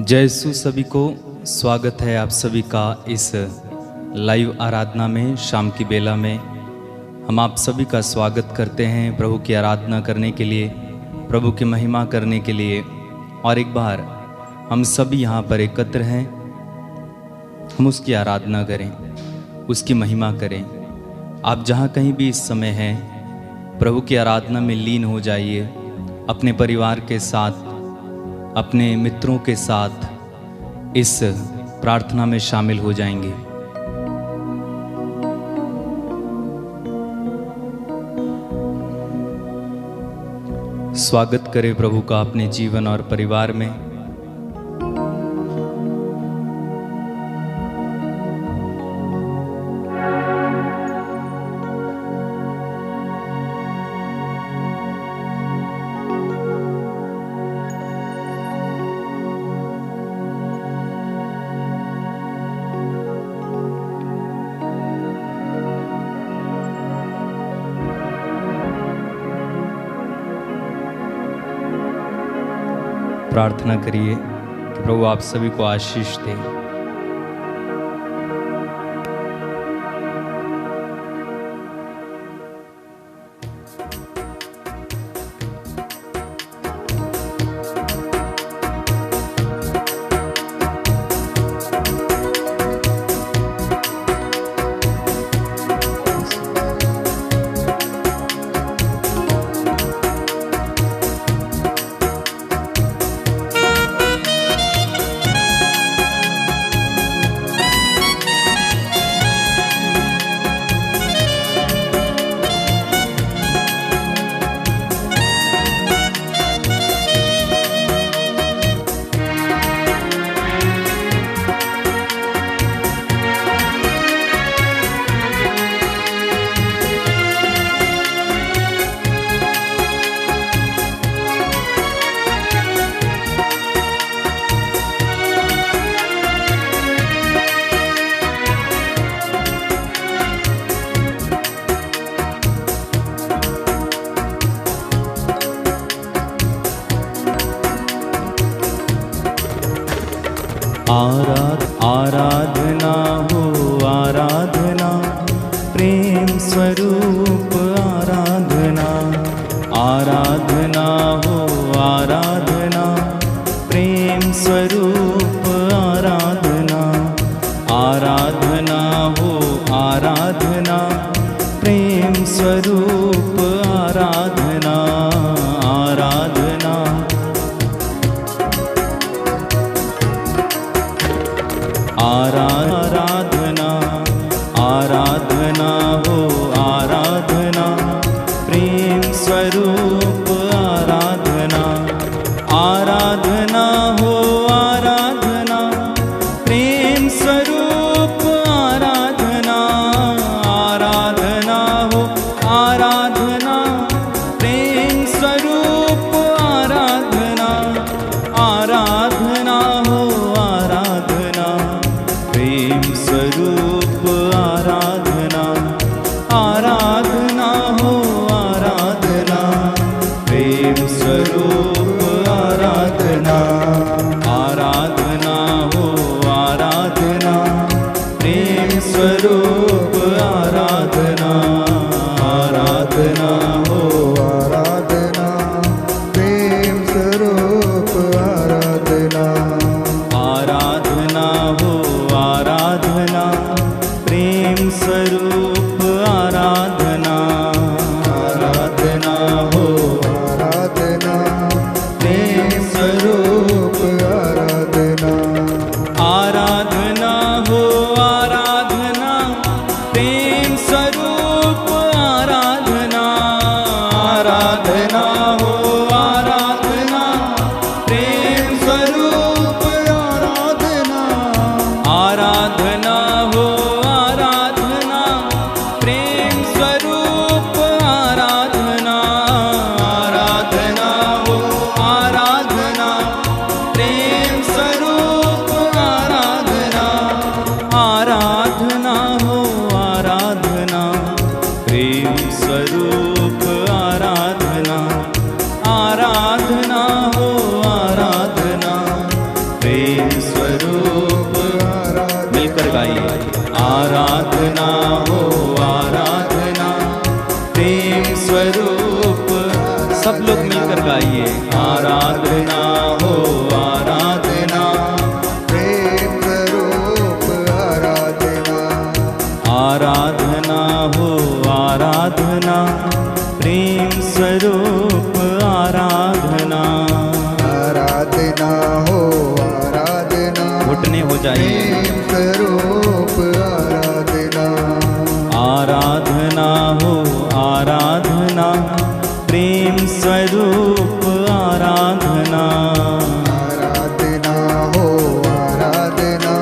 जय यीशु सभी को स्वागत है आप सभी का इस लाइव आराधना में। शाम की बेला में हम आप सभी का स्वागत करते हैं प्रभु की आराधना करने के लिए, प्रभु की महिमा करने के लिए। और एक बार हम सभी यहाँ पर एकत्र हैं, हम उसकी आराधना करें, उसकी महिमा करें। आप जहाँ कहीं भी इस समय हैं, प्रभु की आराधना में लीन हो जाइए। अपने परिवार के साथ, अपने मित्रों के साथ इस प्रार्थना में शामिल हो जाएंगे। स्वागत करें प्रभु का अपने जीवन और परिवार में। प्रार्थना करिए कि प्रभु आप सभी को आशीष दे। आराधना हो आराधना, प्रेम स्वरूप आराधना। आराधना हो आराधना, प्रेम स्वरूप आराधना। आराधना हो आराधना, प्रेम स्वरूप आराधना। आराधना आराधना आराधना हो आराधना, प्रेम स्वरूप आराधना। आराधना हो आराधना, प्रेम स्वरूप आराधना। आराधना हो आराधना, प्रेम स्वरूप आराधना। आराधना हो आराधना, प्रेम स्वरूप आराधना। आराधना हो आराधना, प्रेम स्वरूप आराधना। आराधना हो आराधना, प्रेम स्वरूप आराधना। आराधना हो आराधना, प्रेम स्वरूप आराधना। आराधना हो आराधना, प्रेम स्वरूप आराधना। आराधना हो आराधना, प्रेम स्वरूप आराधना। आराधना हो आराधना, प्रेम स्वरूप आराधना। आराधना हो आराधना, प्रेम स्वरूप आराधना। आराधना हो आराधना, आराधना हो आराधना प्रेम स्वरूप। सब लोग मिलकर गाइए, आराधना हो आराधना प्रेम स्वरूप आराधना। आराधना हो आराधना प्रेम स्वरूप आराधना। आराधना हो आराधना घुटने हो जाइए। प्रेम स्वरूप आराधना। आराधना हो आराधना प्रेम स्वरूप आराधना। आराधना हो आराधना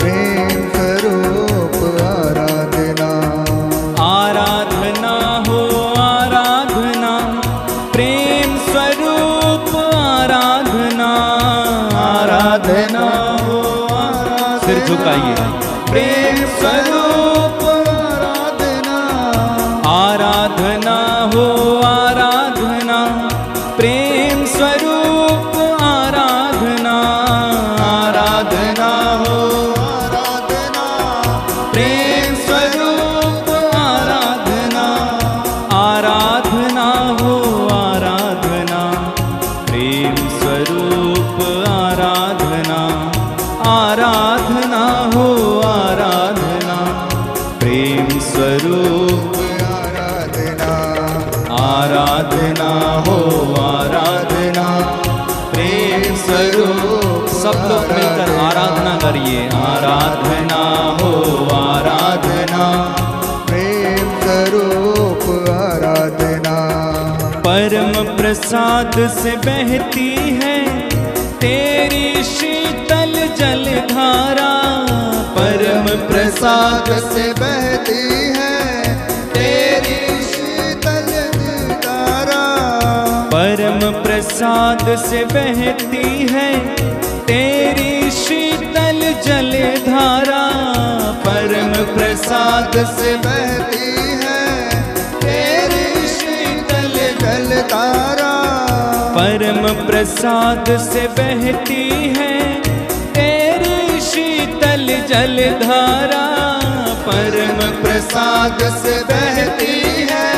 प्रेम स्वरूप आराधना। आराधना हो आराधना प्रेम स्वरूप आराधना। आराधना हो आराधना, सिर झुकाइए, प्रेम स्वरूप आराधना। आराधना हो आराधना प्रेम स्वरूप आराधना। आराधना हो आराधना प्रेम स्वरूप आराधना। आराधना हो आराधना प्रेम स्वरूप आराधना। आराधना हो आराधना प्रेम स्वरूप आराधना। आराधना हो आराधना प्रेम स्वरूप। सब लोग मिलकर आराधना करिए, आराधना हो आराधना प्रेम स्वरूप आराधना। परम प्रसाद से बहती है तेरी शीतल जलधारा। परम प्रसाद से बहती है तेरी शीतल धारा। परम प्रसाद से बहती है तेरी शीतल जलधारा। परम प्रसाद से बहती है तेरी शीतल जलधारा। परम प्रसाद से बहती है तेरी शीतल जलधारा। परम प्रसाद से बहती है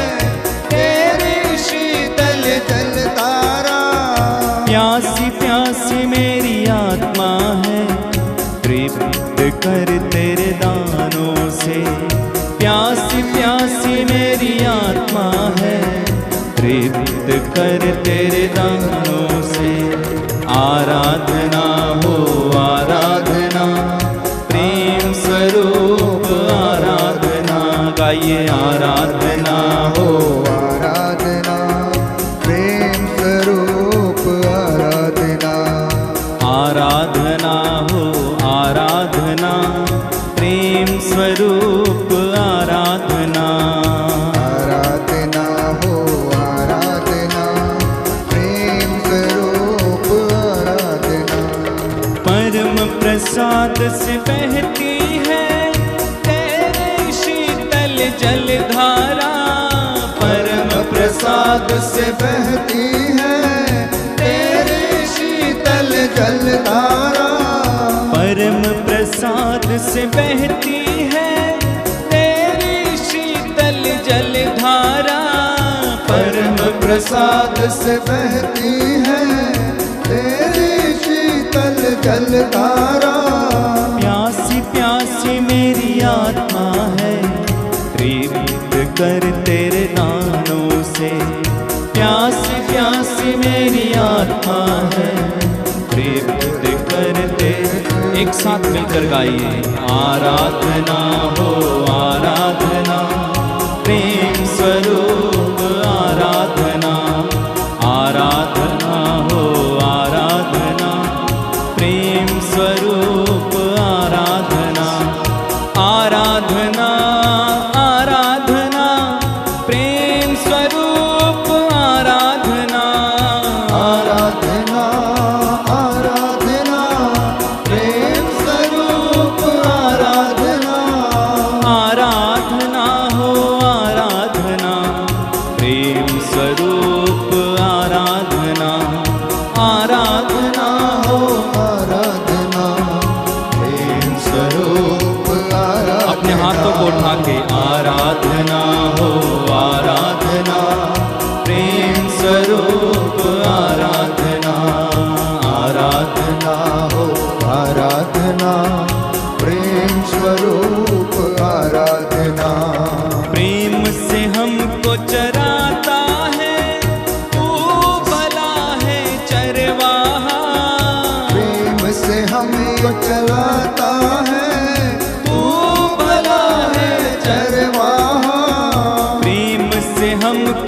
तेरी शीतल जलधारा। प्यासी प्यासी मेरी आत्मा है तृप्त कर तेरे दानों से। प्यासी प्यासी मेरी आत्मा है तृप्त कर तेरे दानों से। आराधना हो आराधना प्रेम स्वरूप आराधना। गाइए, आराधना हो आराधना प्रेम स्वरूप आराधना। आराधना हो आराधना प्रेम स्वरूप आराधना। आराधना हो आराधना प्रेम स्वरूप आराधना। परम प्रसाद से बहती है तेरे शीतल जलधारा। परम प्रसाद से बहती है तेरी शीतल जलधारा। परम प्रसाद से बहती है तेरी शीतल जलधारा। परम प्रसाद से बहती है तेरी शीतल जलधारा। प्यासी प्यासी मेरी आत्मा है तृप्त कर तेरे दानों से। प्यासी प्यासी मेरी आत्मा है तृप्त कर तेरे। एक साथ मिलकर गाइए, आराधना हो आराधना प्रेम स्वरूप आराधना। आराधना हो आराधना प्रेम स्वरूप आराधना। आराधना आराधना प्रेम स्वरूप आराधना। आराधना आराधना प्रेम स्वरूप आराधना। आराधना हो आराधना प्रेम स्वरूप आराधना। आराधना हो आराधना प्रेम स्वरूप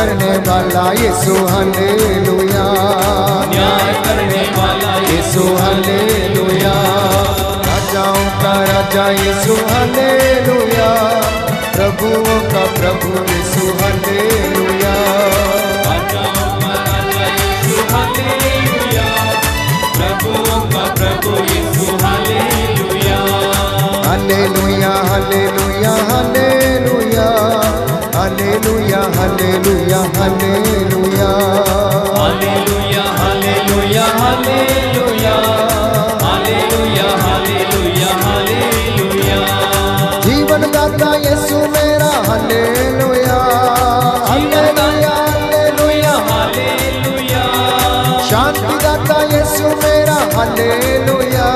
करने वाला यीशु हालेलुया, न्याय करने वाला यीशु हालेलुया, राजाओं का राजा यीशु हालेलुया, प्रभुओं का प्रभु यीशु हालेलुया, राजाओं का राजा यीशु हालेलुया, प्रभुओं का प्रभु यीशु हालेलुया, hallelujah hallelujah hallelujah, hallelujah hallelujah hallelujah, hallelujah hallelujah hallelujah, hallelujah hallelujah हालेलुया, जीवन दाता यीशु मेरा हालेलुया, हालेलुया हालेलुया, हालेलुया, शांति दाता यीशु मेरा हालेलुया,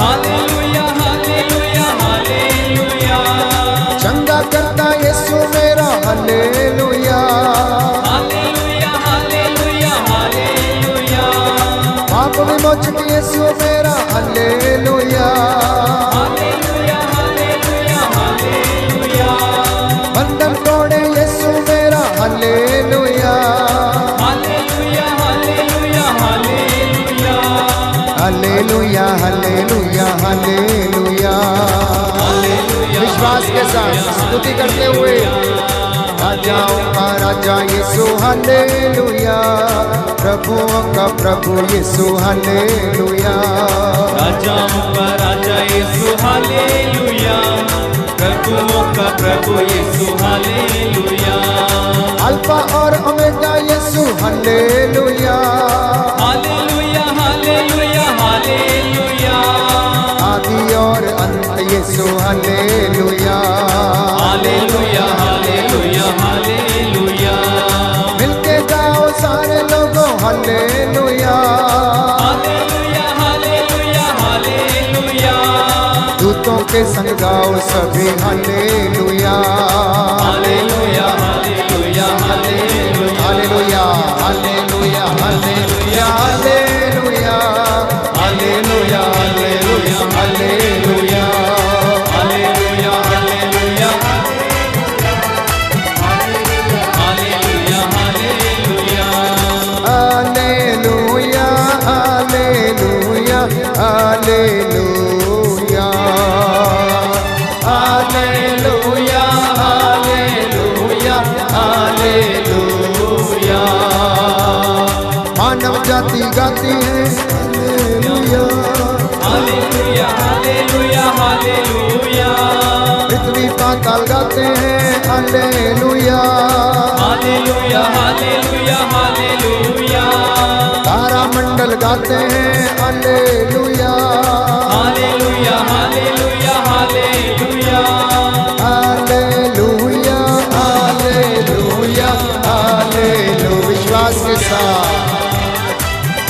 हालेलुया हालेलुया हालेलुया, चंगा करता यीशु मेरा हालेलुया, हालेलुया हालेलुया हालेलुया, पाप विमोचक यीशु मेरा हालेलुया, हालेलुया हालेलुया हालेलुया, बंधन तोड़े यीशु मेरा हालेलुया, hallelujah hallelujah hallelujah, hallelujah hallelujah हालेलुया, विश्वास के साथ स्तुति करते हुए राजाओं का राजा यीशु हालेलुया, प्रभुओं का प्रभु यीशु हालेलुया, राजाओं का राजा यीशु हालेलुया, प्रभुओं का प्रभु यीशु हालेलुया, अल्फा और ओमेगा यीशु हालेलुया, हालेलुया हालेलुया हालेलुया, आदि और अंत यीशु हालेलुया, हालेलुया हालेलुया हालेलुया, मिलके गाओ सारे लोगों हालेलुया, हालेलुया हालेलुया हालेलुया, दूतों के संग गाओ सभी हालेलुया, hallelujah hallelujah hallelujah, hallelujah hallelujah hallelujah hallelujah, hallelujah hallelujah hallelujah, hallelujah hallelujah, hallelujah hallelujah, hallelujah hallelujah hallelujah, hallelujah hallelujah हालेलुया, मानव जाति गाती है हालेलुया, हालेलुया हालेलुया हालेलुया, पृथ्वी पाताल गाते हैं हालेलुया, हालेलुया हालेलुया हालेलुया, तारा मंडल गाते हैं हालेलुया, hallelujah hallelujah hallelujah, hallelujah hallelujah हालेलुया, विश्वास के साथ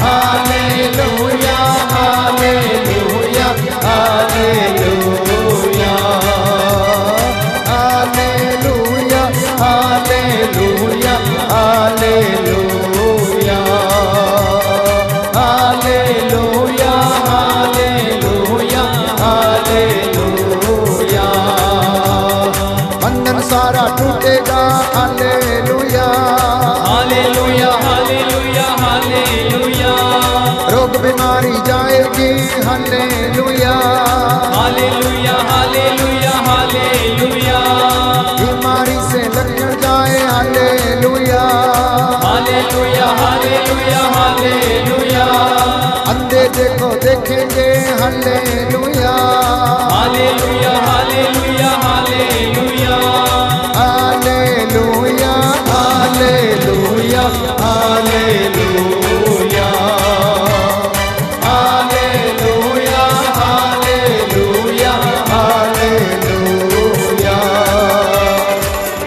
हालेलुया hallelujah hallelujah, hallelujah hallelujah hallelujah, hallelujah hallelujah हालेलुया, बंधन सारा टूटेगा हालेलुया, हालेलुया हालेलुया हालेलुया, रोग बीमारी जाएगी हालेलुया, हालेलुया हालेलुया हालेलुया, बीमारी से लक्षण जाए हालेलुया, हालेलुया हालेलुया हालेलुया, अंधे देखो देखेंगे हालेलुया, hallelujah hallelujah hallelujah, hallelujah hallelujah hallelujah, hallelujah hallelujah hallelujah,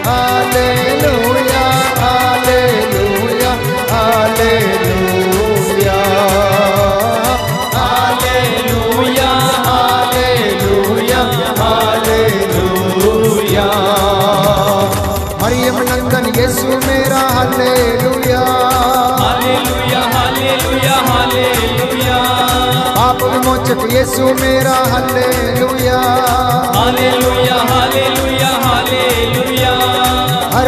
hallelujah hallelujah hallelujah, hallelujah hallelujah हालेलुया, मरियम नंदन यीशु मेरा हालेलुया, हालेलुया हालेलुया हालेलुया, पाप विमोचक यीशु मेरा हालेलुया, हालेलुया हालेलुया हालेलुया, हर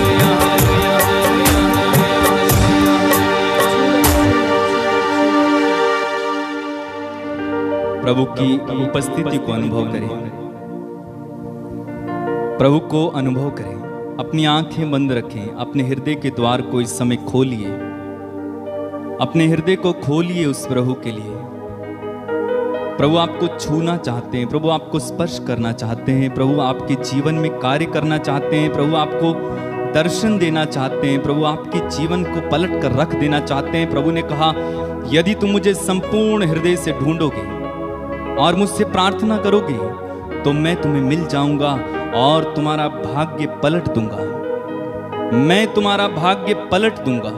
प्रभु की उपस्थिति को अनुभव करें, प्रभु को अनुभव करें। अपनी आंखें बंद रखें, अपने हृदय के द्वार को इस समय खोलिए, अपने हृदय को खोलिए उस प्रभु के लिए। प्रभु आपको छूना चाहते हैं, प्रभु आपको स्पर्श करना चाहते हैं, प्रभु आपके जीवन में कार्य करना चाहते हैं, प्रभु आपको दर्शन देना चाहते हैं, प्रभु आपके जीवन को पलट कर रख देना चाहते हैं। प्रभु ने कहा, यदि तुम मुझे संपूर्ण हृदय से ढूंढोगे और मुझसे प्रार्थना करोगे तो मैं तुम्हें मिल जाऊंगा और तुम्हारा भाग्य पलट दूंगा, मैं तुम्हारा भाग्य पलट दूंगा।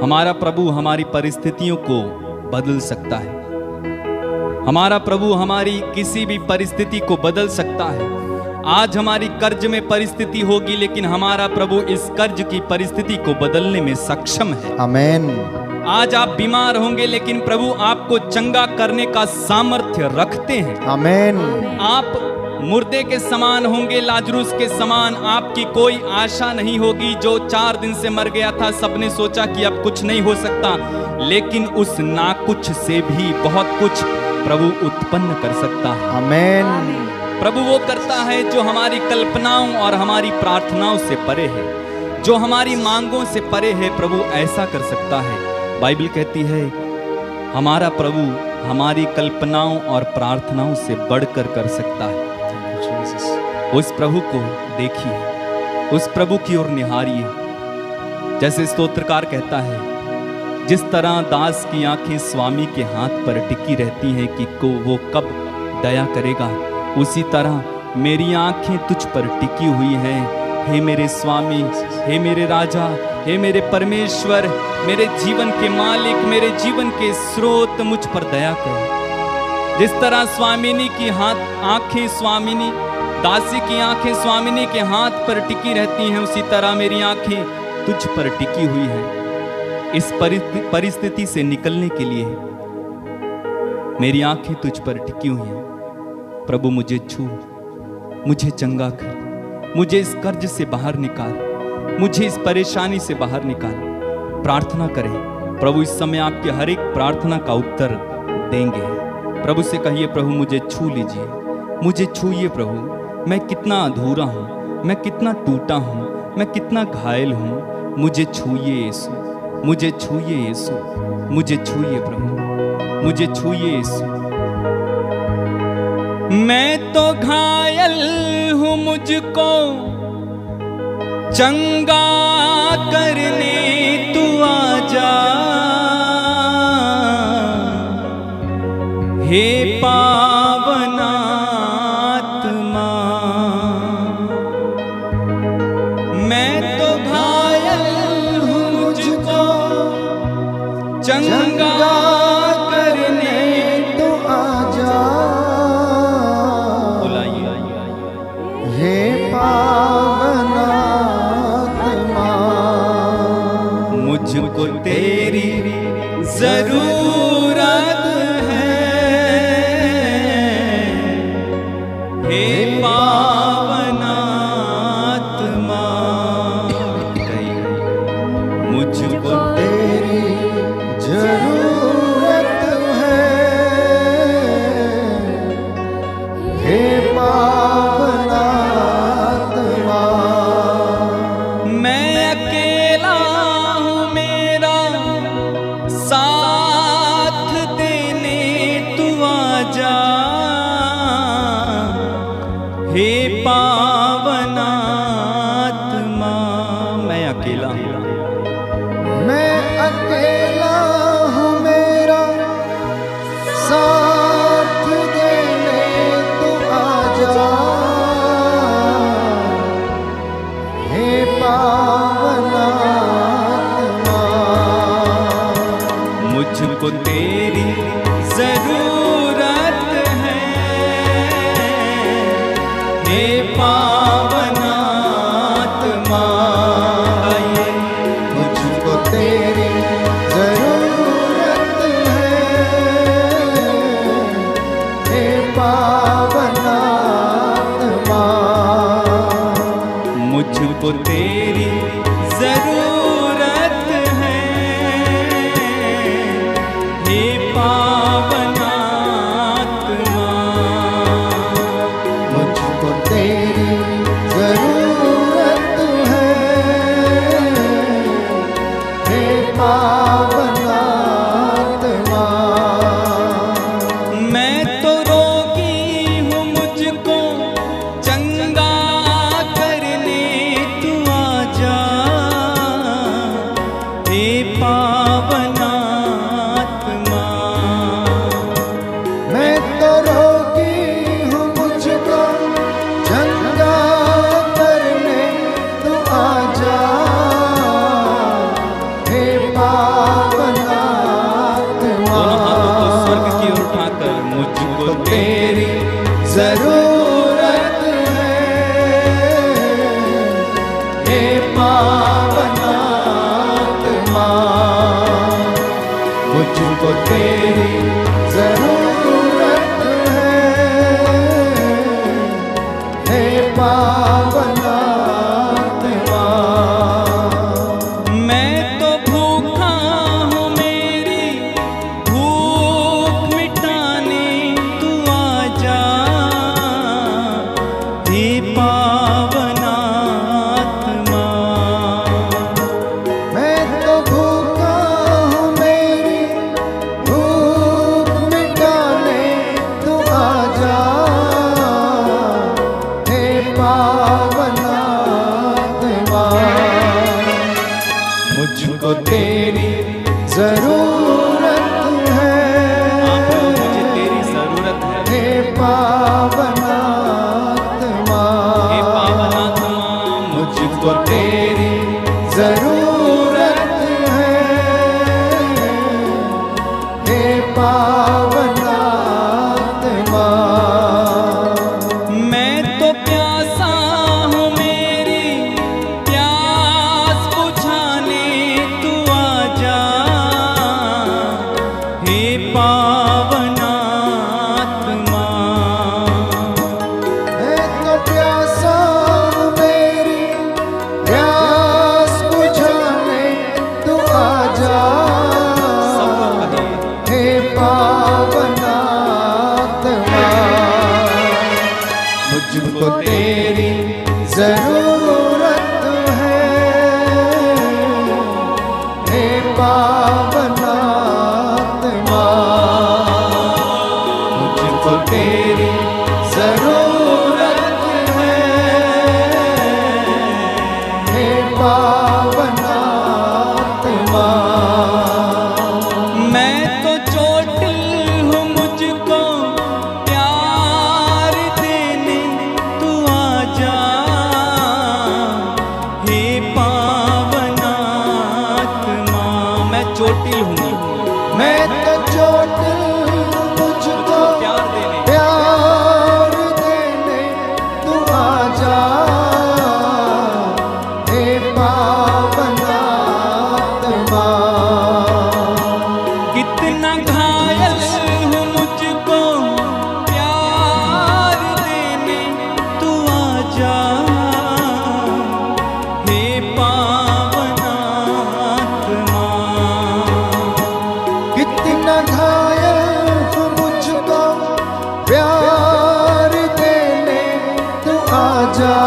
हमारा प्रभु हमारी परिस्थितियों को बदल सकता है, हमारा प्रभु हमारी किसी भी परिस्थिति को बदल सकता है। आज हमारी कर्ज में परिस्थिति होगी, लेकिन हमारा प्रभु इस कर्ज की परिस्थिति को बदलने में सक्षम है। आमेन। आज आप बीमार होंगे, लेकिन प्रभु आपको चंगा करने का सामर्थ्य रखते हैं। आमेन। आप मुर्दे के समान होंगे, लाजरूस के समान। आपकी कोई आशा नहीं होगी। जो 4 दिन से मर गया था, सबने सोचा कि अब कुछ नहीं हो सकता, लेकिन उस ना कुछ से भी बहुत कुछ प्रभु उत्पन्न कर सकता है। आमेन। प्रभु वो करता है जो हमारी कल्पनाओं और हमारी प्रार्थनाओं से परे है, जो हमारी मांगों से परे है। प्रभु ऐसा कर सकता है। बाइबल कहती है, हमारा प्रभु हमारी कल्पनाओं और प्रार्थनाओं से बढ़कर कर सकता है। उस प्रभु को देखिए, उस प्रभु की ओर निहारिए। जैसे स्तोत्रकार कहता है, जिस तरह दास की आंखें स्वामी के हाथ पर टिकी रहती हैं कि को वो कब दया करेगा, उसी तरह मेरी आंखें तुझ पर टिकी हुई हैं। हे मेरे स्वामी, हे मेरे राजा, हे मेरे परमेश्वर, मेरे जीवन के मालिक, मेरे जीवन के स्रोत, मुझ पर दया कर। जिस तरह स्वामिनी की आंखें स्वामिनी, दासी की आंखें स्वामिनी के हाथ पर टिकी रहती हैं, उसी तरह मेरी आंखें तुझ पर टिकी हुई हैं। इस परिस्थिति से निकलने के लिए मेरी आंखें तुझ पर टिकी हुई हैं। प्रभु मुझे छू, मुझे चंगा कर, मुझे इस कर्ज से बाहर निकाल, मुझे इस परेशानी से बाहर निकाल। प्रार्थना करें, प्रभु इस समय आपके हर एक प्रार्थना का उत्तर देंगे। प्रभु से कहिए, प्रभु मुझे छू लीजिए, मुझे छूइए प्रभु। मैं कितना अधूरा हूँ, मैं कितना टूटा हूँ, मैं कितना घायल हूँ। मुझे छूइए यीशु, मुझे छूइए यीशु, मुझे छूइए प्रभु, मुझे छूइए यीशु। मैं तो घायल हूँ, मुझको चंगा करने तू आजा। हे पावन आत्मा, मैं तो घायल हूँ, मुझको चंगा करने तो आजा। हे पावन आत्मा, मुझको तेरी जरूरत है। हे पावन आत्मा, मुझको तेरी जरूरत है। हे पावन आत्मा, मैं अकेला हूँ, मेरा साथ देने तू आजा। हे पावन आत्मा, मैं अकेला हूँ, मैं अकेला हूँ, मेरा साथ देने तू आजा। हे पावन आत्मा, मुझको तेरी जरूरत है। हे पावन आत्मा, मुझको तेरी जरूरत है। हे पावन आत्मा, मुझको तेरी जरूरत है। हे पावन पावन आत्मा। मैं तो रोगी हूँ, मुझको चंगा करने तू आजा, हे पावन आत्मा। मैं तो रोगी हूँ, मुझको चंगा करने तू आजा, हे पावन आत्मा। दोनों हाथों को स्वर्ग की ओर उठाकर मुझको तेरी जरूरत है, हे पावन आत्मा। मुझको तेरी जरूरत है, हे पावन आत्मा। मैं तो भूखा हूँ, मेरी भूख मिटाने तू आजा, हे पावन आत्मा। मैं तो भूखा हूँ, मेरी भूख मिटाने तू आजा, हे पावन आत्मा। मुझको तेरी जरूरत है, मुझे तेरी जरूरत है, हे पावन आत्मा। हे पावन आत्मा। मुझको तेरी जरूरत है, हे पावन आत्मा। मैं तो प्यासा हूँ, मेरी प्यास बुझाने तू आजा, हे पावन आत्मा। मैं तो प्यासा हूँ, मेरी प्यास बुझाने तू आजा, हे पावन आत्मा। मुझको तेरी जरूरत है, हे पावन आत्मा। मुझको तेरी जरूरत है, हे पावन आत्मा। मैं तो चोटिल हूँ, मुझको प्यार देने तू आजा, हे पावन आत्मा। मैं चोटिल हूँ, मैं तो चोटिल हूँ, मुझको प्यार देने प्यार देने तू आजा, हे पावन आत्मा। कितना घायल हूँ, मुझको प्यार देने तू आजा, हे पावन आत्मा। कितना घायल हूँ, मुझको प्यार देने तू आजा,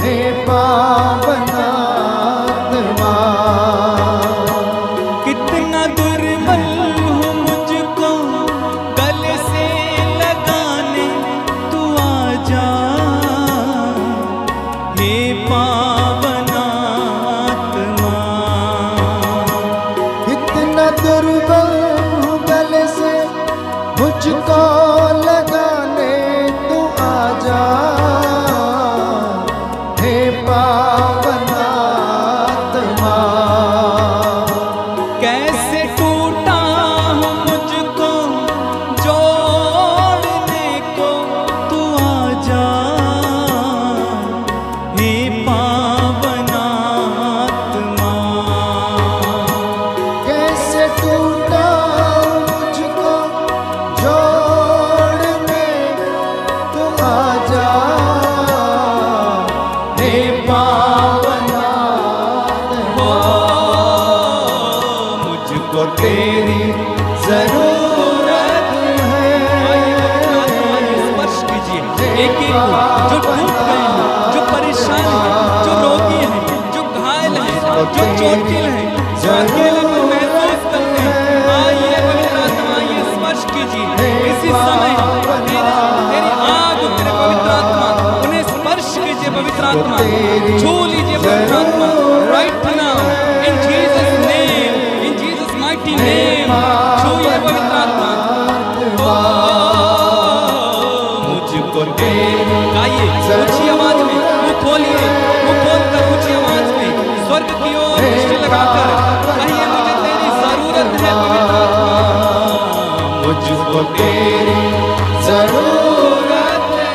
हे पावन आत्मा। कितना दुर्बल हूँ, मुझको गले से लगाने तू आजा, हे पावन आत्मा। कितना दुर्बल हूँ, गले से मुझको लगाने तू आजा, हे पावन आत्मा। कैसे टूटा हूँ, मुझको जोड़ने को तू आजा, हे पावन आत्मा। कैसे टूटा मुझको जोड़ने तू आजा, हे पावन आत्मा। मुझको तेरी जरूरत है, स्पर्श कीजिए एक एक को, जो टूट गए हैं, जो परेशान हैं, जो रोगी हैं, जो घायल हैं, जो चोटिल हैं, जो अकेलेपन महसूस करते हैं, आइए पवित्र आत्मा, आइए स्पर्श कीजिए इसी समय। तेरी आग उतरे पवित्र आत्मा, उन्हें स्पर्श कीजिए पवित्र आत्मा, छू लीजिए पवित्र आत्मा। Right now in Jesus name, in Jesus mighty name, छूइए पवित्र आत्मा। मुझको गाइए ऊंची आवाज में, मुंह खोलिए, मुंह खोलकर ऊंची आवाज में स्वर्ग की ओर दृष्टि लगाकर कहिए, मुझे तेरी जरूरत है पवित्र आत्मा, मुझको तेरी जरूरत है।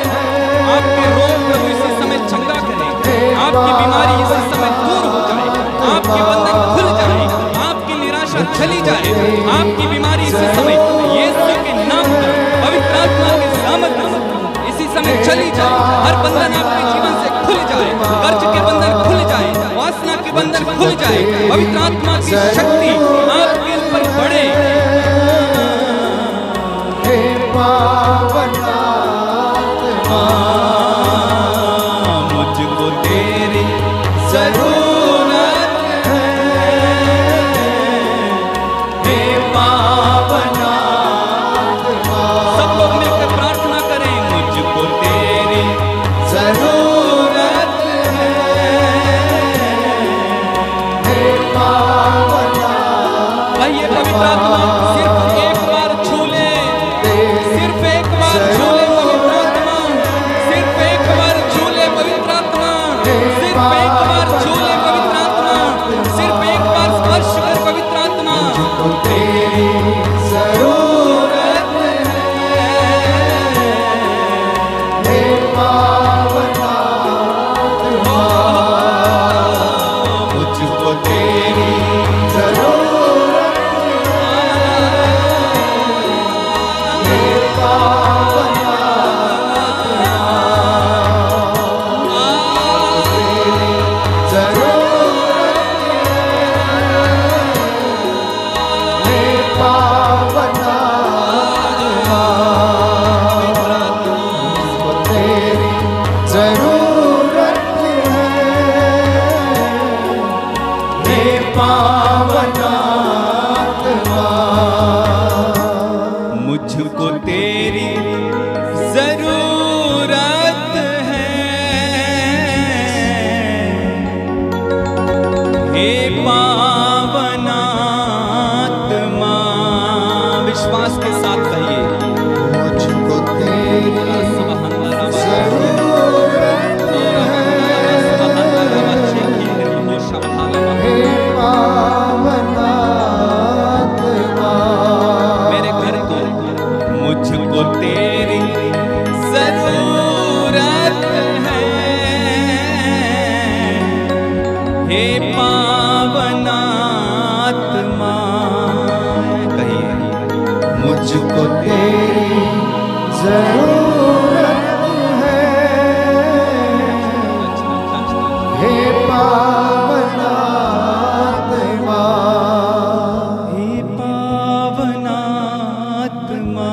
आपके रोग प्रभु इसी समय चंगा करें, आपकी बीमारी इसी समय दूर हो जाए, आपके बंधन खुल जाए, आपकी निराशा चली जाए, आपकी बीमारी इसी समय यीशु के नाम पर पवित्र आत्मा के सामर्थ्य इसी समय चली जाए। हर बंधन आपके जीवन से खुल जाए, कर्ज के बंधन खुल जाए, वासना के बंधन खुल जाए, पवित्र आत्मा की शक्ति आपके ऊपर बढ़े। मुझको तेरी जरूरत है, हे पावन आत्मा। सब लोग मिलकर प्रार्थना करें, मुझको तेरी जरूरत है, हे पावन आत्मा। कहिए पवित्र आत्मा, सिर्फ एक बार छू ले, सिर्फ एक बार छू ले पवित्र आत्मा, सिर्फ एक बार छू ले पवित्र आत्मा, सिर्फ एक बार छू ले पवित्र आत्मा, सिर्फ एक बार स्पर्श कर पवित्र आत्मा। मुझको तेरी जरूरत है, हे पावन आत्मा, मुझको तेरी जरूरत है, हे पावन आत्मा, तेरी जरूरत है, हे पावन आत्मा, मुझको तेरी जरूरत है, हे पावन आत्मा, मुझको तेरी जरूरत है, हे पावन आत्मा। विश्वास के साथ कहिए, मुझको तेरी जरूरत है, हे पावन आत्मा। मेरे घर को मुझको तेरी जरूरत है, हे पावन आत्मा। कहिए, मुझको तेरी जरूरत है, हे पावन आत्मा, हे पावन आत्मा,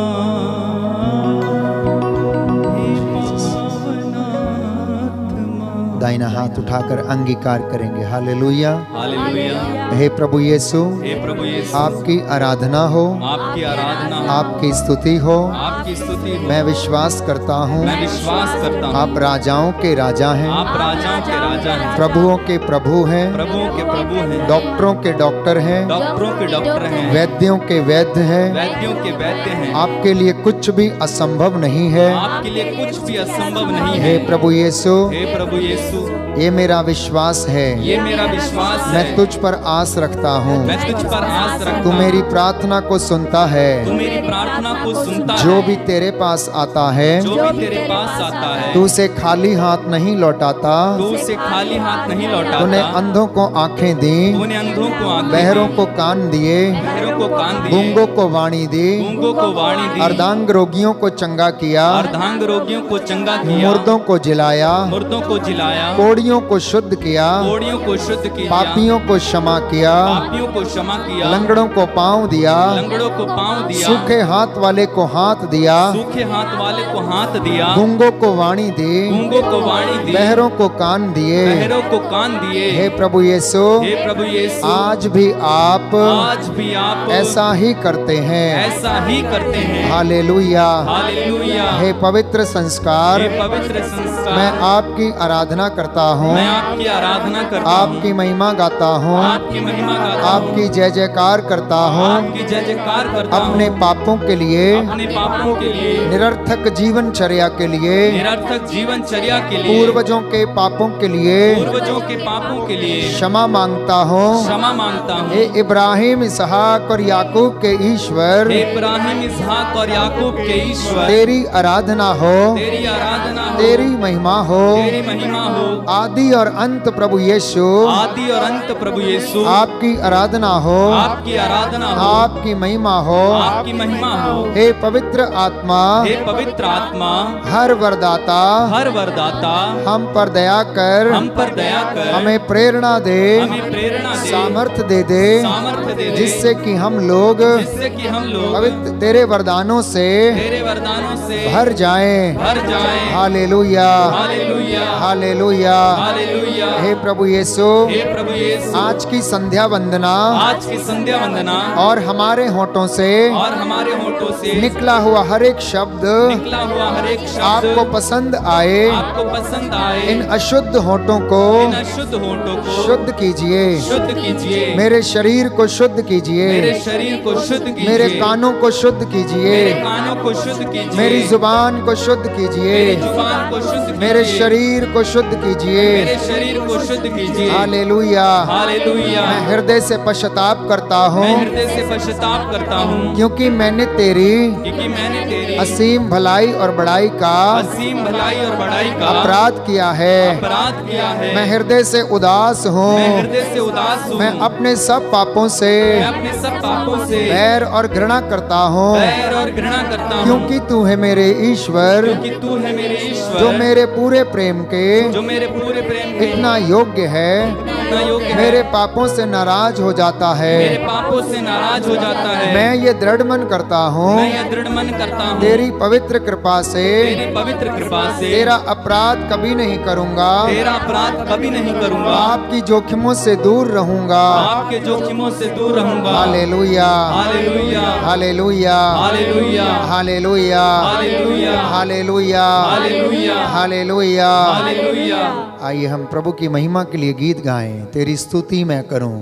हे पावन आत्मा। दाहिना हाथ उठाकर अंगीकार करेंगे। हालेलुया। हालेलुया। हे प्रभु यीशु, हे प्रभु यीशु, आपकी आराधना हो, आपकी आराधना हो, आपकी स्तुति हो। आपकी स्तुति हो। मैं विश्वास करता हूँ मैं विश्वास करता हूँ, आप राजाओं के राजा हैं, आप राजाओं के राजा हैं, प्रभुओं के प्रभु हैं, प्रभुओं के प्रभु हैं, डॉक्टरों के डॉक्टर हैं, डॉक्टरों के डॉक्टर हैं, वैद्यों के वैद्य हैं। वैद्यों के वैद्य हैं। आपके लिए कुछ भी असंभव नहीं है। आपके लिए कुछ भी असंभव नहीं है। हे प्रभु यीशु, हे प्रभु यीशु, ये मेरा विश्वास है, ये मेरा विश्वास है, मैं तुझ पर आस रखता हूँ। मैं तुझ पर आस रखता तू हूँ। मेरी प्रार्थना को सुनता तू है। मेरी प्रार्थना को सुनता जो है। भी तेरे पास आता है, जो भी तेरे पास आता है, तू उसे खाली हाथ नहीं लौटाता। तू उसे खाली हाथ नहीं तूने लौटाता। अंधों को आंखें दी, तूने अंधों को आंखें बहरों दी, को कान दिए, बहरों को कान दिए, गूंगों को वाणी दी, गूंगों को वाणी दी, अर्धांग रोगियों को चंगा किया, अर्धांग रोगियों को चंगा किया, मुर्दों को जिलाया, मुर्दों को जिलाया, कोड़ियों को शुद्ध किया, कोड़ियों को शुद्ध किया, पापियों को क्षमा किया, पापियों को क्षमा किया, लंगड़ों को पांव दिया, लंगड़ों को पांव दिया, सूखे हाथ वाले को हाथ दिया, दिया, सूखे हाथ वाले को हाथ दिया, गूंगों को वाणी दी, गूंगों को वाणी दी, बहरों को कान दिए। बहरों को कान दिए। हे प्रभु यीशु, हे प्रभु यीशु, आज भी आप ऐसा ही करते हैं, ऐसा ही करते हैं। हालेलुया, हालेलुया। हे पवित्र संस्कार, हे पवित्र संस्कार, मैं आपकी आराधना करता हूँ, मैं आपकी आराधना करता हूँ, आपकी महिमा गाता हूँ, आपकी महिमा गाता हूँ, आपकी जय जयकार करता हूँ, आपकी जय जयकार करता हूँ, अपने पापों के लिए, अपने पापों के लिए, निरर्थक जीवनचर्या के लिए, निरर्थक जीवनचर्या के लिए, पूर्वजों के पापों के लिए, पूर्वजों के पापों के लिए क्षमा मांगता हूँ। क्षमा मांगता हूँ। हे इब्राहिम, इसहाक और याकूब के ईश्वर, हे इब्राहिम, इसहाक और याकूब के ईश्वर, तेरी आराधना हो, तेरी आराधना हो, तेरी महिमा हो, तेरी महिमा हो। आदि और अंत प्रभु यीशु, आदि और अंत प्रभु यीशु, आपकी आराधना हो, आपकी आराधना हो, आपकी महिमा हो, आपकी महिमा हो। हे पवित्र आत्मा, हे पवित्र आत्मा, हर वरदाता, हर वरदाता, हम पर दया कर, हम पर दया कर, हमें प्रेरणा दे, हमें प्रेरणा दे, सामर्थ्य दे दे, सामर्थ्य दे दे, जिससे कि हम लोग जिससे कि हम लोग पवित्र तेरे वरदानों से तेरे वरदानों से भर जाएं। भर जाएं। Hallelujah, hallelujah, hallelujah. हालेलुया। हे प्रभु यीशु, हे प्रभु यीशु, आज की संध्या वंदना आज की संध्या वंदना और हमारे होठों से और हमारे होठों से निकला हुआ हर एक शब्द निकला हुआ हर एक शब्द आपको पसंद आए। आपको पसंद आए। इन अशुद्ध होठों को इन अशुद्ध होठों को शुद्ध कीजिए, शुद्ध कीजिए। मेरे शरीर को शुद्ध कीजिए, मेरे शरीर को शुद्ध कीजिए। मेरे कानों को शुद्ध कीजिए, मेरे कानों को शुद्ध कीजिए। मेरी जुबान को शुद्ध कीजिए, मेरी जुबान को शुद्ध कीजिए। मेरे शरीर को शुद्ध कीजिए। मेरे शरीर को शुद्ध कीजिए। Hallelujah, hallelujah. मैं हृदय से पश्चाताप करता हूँ, मैं हृदय से पश्चाताप करता हूँ, क्योंकि मैंने तेरी क्योंकि मैंने तेरी असीम भलाई और बड़ाई का असीम भलाई और बड़ाई का अपराध किया है। अपराध किया है। मैं हृदय से उदास हूँ, मैं हृदय से उदास हूँ। मैं अपने सब पापों से मैं अपने सब पापों से बैर और घृणा करता हूँ, बैर और घृणा करता हूँ, क्योंकि तू है मेरे ईश्वर, क्योंकि तू है मेरे ईश्वर, जो मेरे पूरे प्रेम के जो मेरे पूरे प्रेम के इतना योग्य है, इतना योग्य है। मेरे पापों से नाराज हो जाता मेरे है। पापों से नाराज हो जाता है। मैं ये दृढ़ मन करता हूँ, मैं यह दृढ़ मन करता हूँ, तेरी पवित्र कृपा से तेरी पवित्र कृपा से तेरा अपराध कभी नहीं करूँगा, तेरा अपराध कभी नहीं करूँगा, आपकी जोखिमों से दूर रहूँगा। आपके जोखिमों से दूर रहूँगा। Hallelujah, hallelujah, hallelujah, hallelujah, hallelujah, hallelujah, hallelujah, hallelujah, hallelujah. Hallelujah. आइए हम प्रभु की महिमा के लिए गीत गाएं, तेरी स्तुति मैं करूं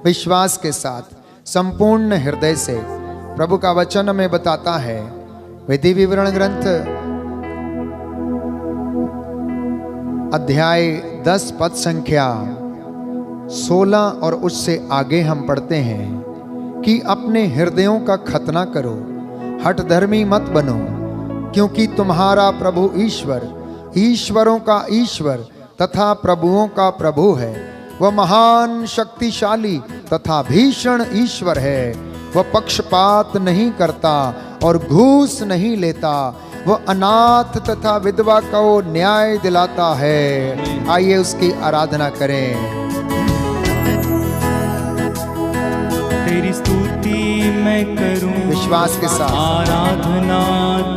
विश्वास के साथ, संपूर्ण हृदय से। प्रभु का वचन हमें बताता है, विधि विवरण ग्रंथ अध्याय 10 पद संख्या 16 और उससे आगे हम पढ़ते हैं कि अपने हृदयों का खतना करो, हठ धर्मी मत बनो, क्योंकि तुम्हारा प्रभु ईश्वर ईश्वरों का ईश्वर तथा प्रभुओं का प्रभु है। वह महान शक्तिशाली तथा भीषण ईश्वर है। वह पक्षपात नहीं करता और घूस नहीं लेता। वह अनाथ तथा विधवा को न्याय दिलाता है। आइए उसकी आराधना करें। तेरी स्तुति मैं करूं विश्वास के साथ, आराधना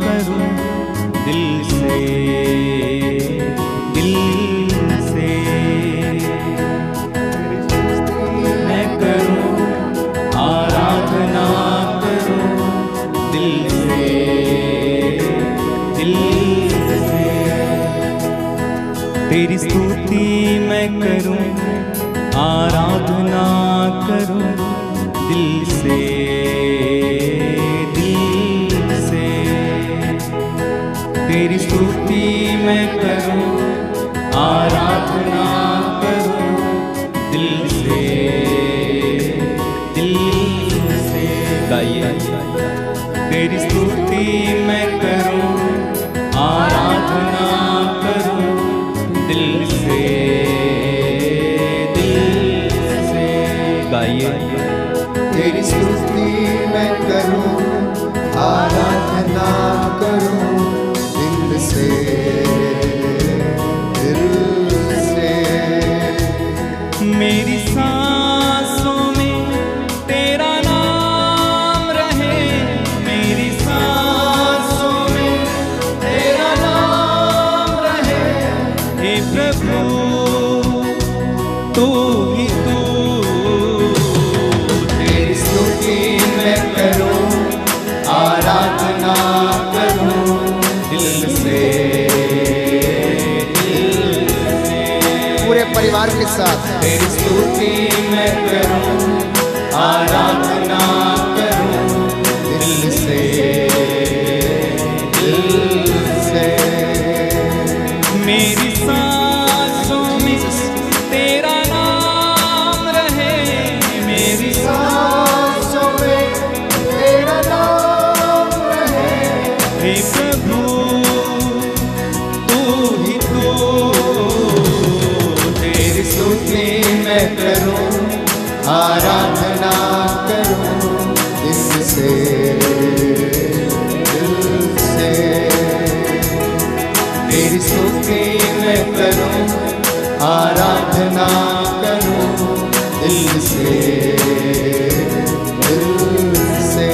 करूं दिल से, दिल से मैं करूं आराधना करूं दिल से, दिल से तेरी स्तुति मैं करूं आराधना करूं दिल से, दिल से तेरी स्तुति मैं करूं आराधना करूं दिल से, दिल से। गाइए, तेरी स्तुति मैं करूं आराधना करूं दिल से, दिल से। गाइए, तेरी स्तुति मैं करूं आराधना करूं दिल से, दिल से। मेरी सांसों में तेरा नाम रहे, मेरी सांसों ही तू। तेरी स्तुति मैं करूं, आराधना करूं दिल से, पूरे परिवार के साथ। तेरी स्तुति मैं करूं, आराधना करूं दिल से, दिल से। मेरी सांसों में तेरा नाम रहे, मेरी सांसों में तेरा नाम रहे। हे प्रभु तू ही तू। तेरी स्तुति मैं करूं, आराधना करूं दिल से, दिल से। तेरी स्तुति मैं करूं, आराधना करूं दिल से, दिल से।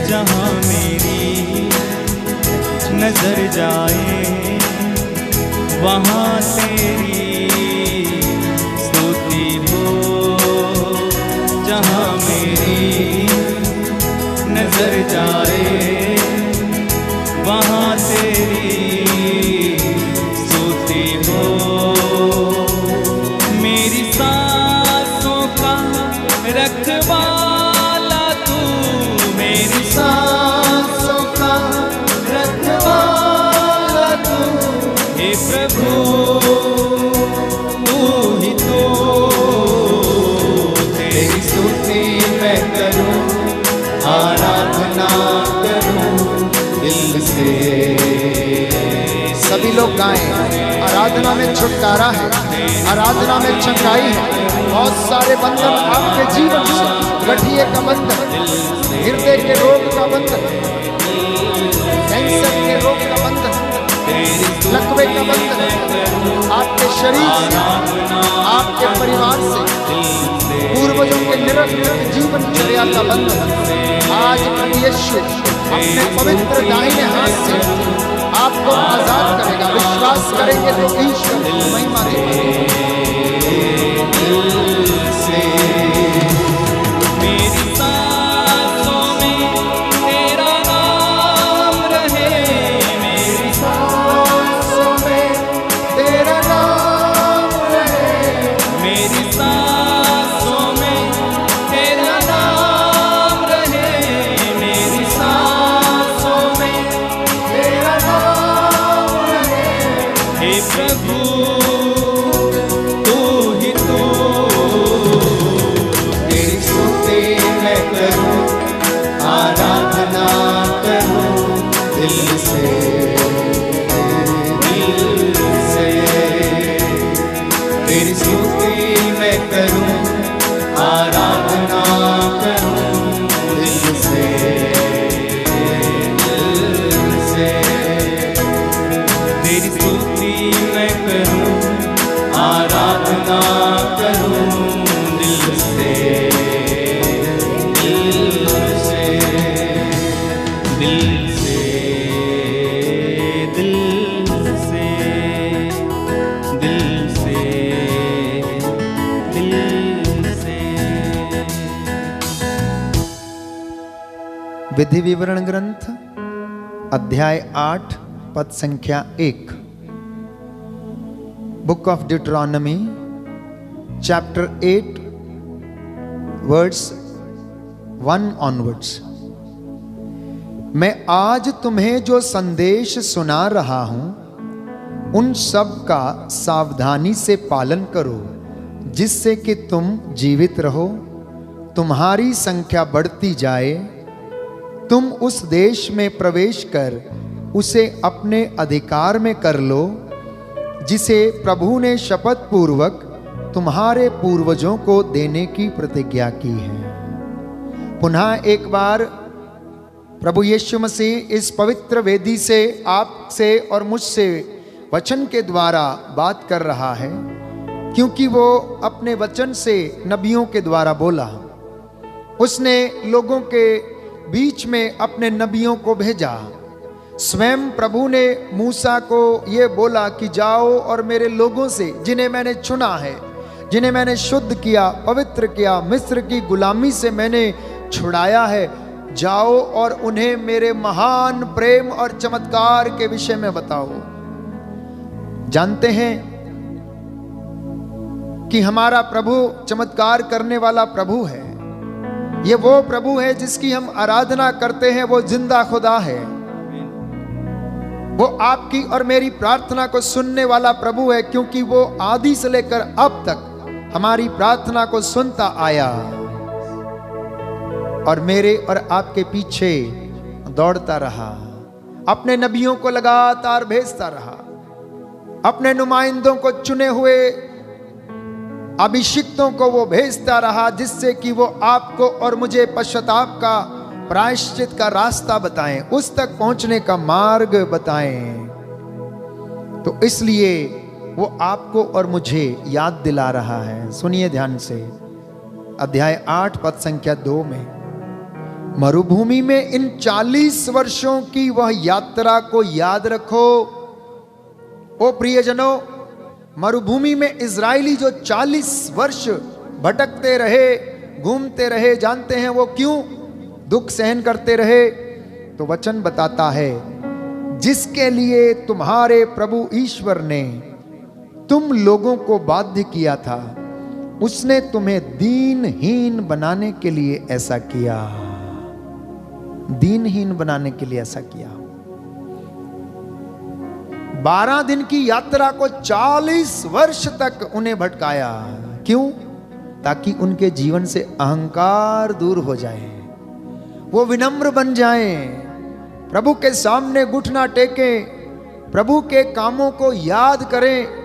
जहाँ मेरी नजर जाए वहाँ तेरी स्तुति हो, जहाँ मेरी नजर जाए वहाँ तेरी स्तुति हो। मेरी सांसों का रखवाला तू, मेरी सांसों का रखवाला तू। हे प्रभु तू ही तो। तेरी स्तुति मैं करूं, आराधना करूं दिल से। सभी लोग गाएं, आराधना में छुटकारा है, आराधना में चंगाई है। बहुत सारे बंधन आपके जीवन से, गठिए का बंधन, हृदय के रोग का बंधन, कैंसर के रोग का बंधन, लकवे का बंधन, आपके शरीर से, आपके परिवार से, पूर्वजों के निरंतर जीवनचर्या का बंधन आज प्रभु यीशु अपने पवित्र दाहिने हाथ से आपको आजाद करेगा। विश्वास करेंगे तो ईश्वर को महिमा देगा। मेरी सांसों में तेरा नाम रहे, मेरी सांसों में तेरा नाम रहे। मेरी सांसों में तेरा नाम रहे, मेरी सांसों में तेरा नाम रहे। हे प्रभु तू ही तू। तेरी स्तुति मैं करूं, आराधना करूं दिल से, दिल से। तेरी स्तुति मैं करूं, आराधना करूं दिल से, दिल से। तेरी स्तुति मैं करूं, आराधना करूं दिल से, दिल से, दिल से, दिल से, दिल से, दिल से। विधि विवरण ग्रंथ अध्याय 8 पद संख्या 1। Book of Deuteronomy chapter 8 words 1 onwards. मैं आज तुम्हें जो संदेश सुना रहा हूं उन सब का सावधानी से पालन करो, जिससे कि तुम जीवित रहो, तुम्हारी संख्या बढ़ती जाए, तुम उस देश में प्रवेश कर उसे अपने अधिकार में कर लो, जिसे प्रभु ने शपथ पूर्वक तुम्हारे पूर्वजों को देने की प्रतिज्ञा की है। पुनः एक बार प्रभु यीशु मसीह इस पवित्र वेदी से आपसे और मुझसे वचन के द्वारा बात कर रहा है, क्योंकि वो अपने वचन से नबियों के द्वारा बोला। उसने लोगों के बीच में अपने नबियों को भेजा। स्वयं प्रभु ने मूसा को ये बोला कि जाओ और मेरे लोगों से, जिन्हें मैंने चुना है, जिन्हें मैंने शुद्ध किया, पवित्र किया, मिस्र की गुलामी से मैंने छुड़ाया है, जाओ और उन्हें मेरे महान प्रेम और चमत्कार के विषय में बताओ। जानते हैं कि हमारा प्रभु चमत्कार करने वाला प्रभु है। ये वो प्रभु है जिसकी हम आराधना करते हैं। वो जिंदा खुदा है। वो आपकी और मेरी प्रार्थना को सुनने वाला प्रभु है, क्योंकि वो आदि से लेकर अब तक हमारी प्रार्थना को सुनता आया और मेरे और आपके पीछे दौड़ता रहा। अपने नबियों को लगातार भेजता रहा, अपने नुमाइंदों को, चुने हुए अभिषिक्तों को वो भेजता रहा, जिससे कि वो आपको और मुझे पश्चाताप का, प्रायश्चित का रास्ता बताएं, उस तक पहुंचने का मार्ग बताएं। तो इसलिए वो आपको और मुझे याद दिला रहा है। सुनिए ध्यान से, अध्याय 8 पद संख्या 2 में, मरुभूमि में इन 40 वर्षों की वह यात्रा को याद रखो। ओ प्रियजनों, मरुभूमि में इजरायली जो 40 वर्ष भटकते रहे, घूमते रहे, जानते हैं वो क्यों? दुख सहन करते रहे। तो वचन बताता है, जिसके लिए तुम्हारे प्रभु ईश्वर ने तुम लोगों को बाध्य किया था, उसने तुम्हें दीनहीन बनाने के लिए ऐसा किया। दीनहीन बनाने के लिए ऐसा किया। 12 दिन की यात्रा को 40 वर्ष तक उन्हें भटकाया। क्यों? ताकि उनके जीवन से अहंकार दूर हो जाए, वो विनम्र बन जाएं, प्रभु के सामने घुटना टेकें, प्रभु के कामों को याद करें,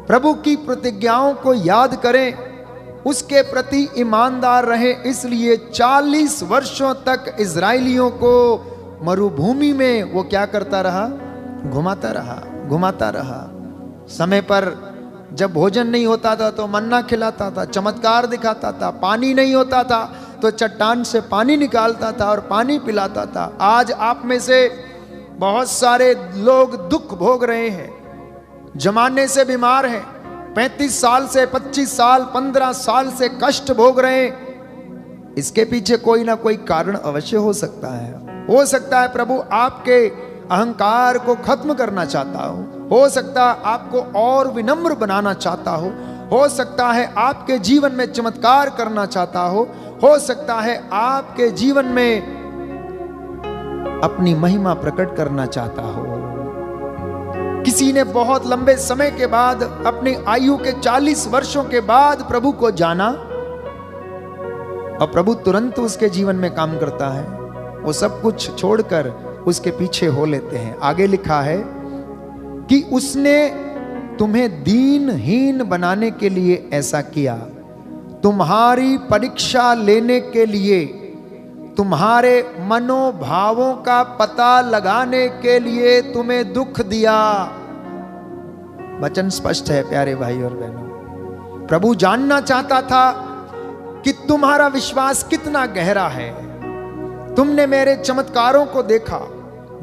प्रभु की प्रतिज्ञाओं को याद करें, उसके प्रति ईमानदार रहें। इसलिए 40 वर्षों तक इजरायलियों को मरुभूमि में वो क्या करता रहा? घुमाता रहा, घुमाता रहा। समय पर जब भोजन नहीं होता था तो मन्ना खिलाता था, चमत्कार दिखाता था। पानी नहीं होता था तो चट्टान से पानी निकालता था और पानी पिलाता था। आज आप में से बहुत सारे लोग दुख भोग रहे हैं, जमाने से बीमार हैं, 35 साल से 25 साल 15 साल से कष्ट भोग रहे हैं। इसके पीछे कोई ना कोई कारण अवश्य हो सकता है। हो सकता है प्रभु आपके अहंकार को खत्म करना चाहता हो सकता है आपको और विनम्र बनाना चाहता हो सकता है आपके जीवन में चमत्कार करना चाहता हो सकता है आपके जीवन में अपनी महिमा प्रकट करना चाहता हो। किसी ने बहुत लंबे समय के बाद, अपनी आयु के 40 वर्षों के बाद प्रभु को जाना, और प्रभु तुरंत उसके जीवन में काम करता है। वो सब कुछ छोड़कर उसके पीछे हो लेते हैं। आगे लिखा है कि उसने तुम्हें दीनहीन बनाने के लिए ऐसा किया, तुम्हारी परीक्षा लेने के लिए, तुम्हारे मनोभावों का पता लगाने के लिए तुम्हें दुख दिया। वचन स्पष्ट है प्यारे भाई और बहनों। प्रभु जानना चाहता था कि तुम्हारा विश्वास कितना गहरा है। तुमने मेरे चमत्कारों को देखा,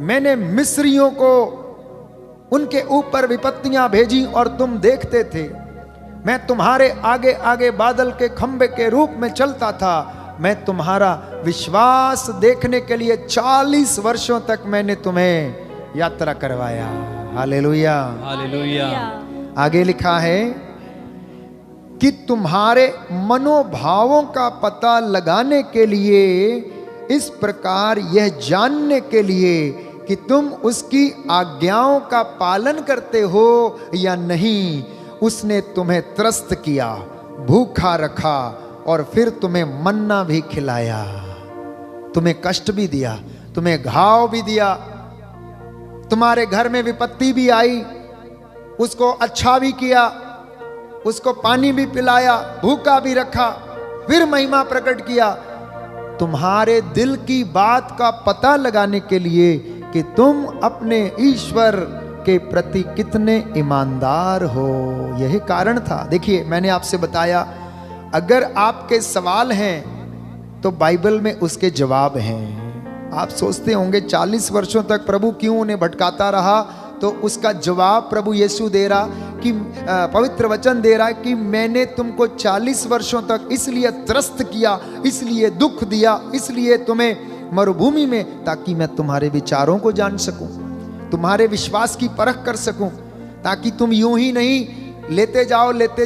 मैंने मिस्रियों को, उनके ऊपर विपत्तियां भेजी और तुम देखते थे। मैं तुम्हारे आगे आगे बादल के खंबे के रूप में चलता था। मैं तुम्हारा विश्वास देखने के लिए 40 वर्षों तक मैंने तुम्हें यात्रा करवाया। Hallelujah, hallelujah. आगे लिखा है कि तुम्हारे मनोभावों का पता लगाने के लिए, इस प्रकार यह जानने के लिए कि तुम उसकी आज्ञाओं का पालन करते हो या नहीं, उसने तुम्हें त्रस्त किया, भूखा रखा और फिर तुम्हें मन्ना भी खिलाया। तुम्हें कष्ट भी दिया, तुम्हें घाव भी दिया, तुम्हारे घर में विपत्ति भी आई, उसको अच्छा भी किया, उसको पानी भी पिलाया, भूखा भी रखा, फिर महिमा प्रकट किया। तुम्हारे दिल की बात का पता लगाने के लिए कि तुम अपने ईश्वर के प्रति कितने ईमानदार हो, यही कारण था। देखिए, मैंने आपसे बताया, अगर आपके सवाल हैं तो बाइबल में उसके जवाब हैं। आप सोचते होंगे 40 वर्षों तक प्रभु क्यों उन्हें भटकाता रहा? तो उसका जवाब प्रभु यीशु दे रहा कि पवित्र वचन दे रहा कि मैंने तुमको 40 वर्षों तक इसलिए त्रस्त किया, इसलिए दुख दिया, इसलिए तुम्हें मरुभूमि में, ताकि मैं तुम्हारे विचारों को जान सकूं, तुम्हारे विश्वास की परख कर सकूं, ताकि तुम यूं ही नहीं लेते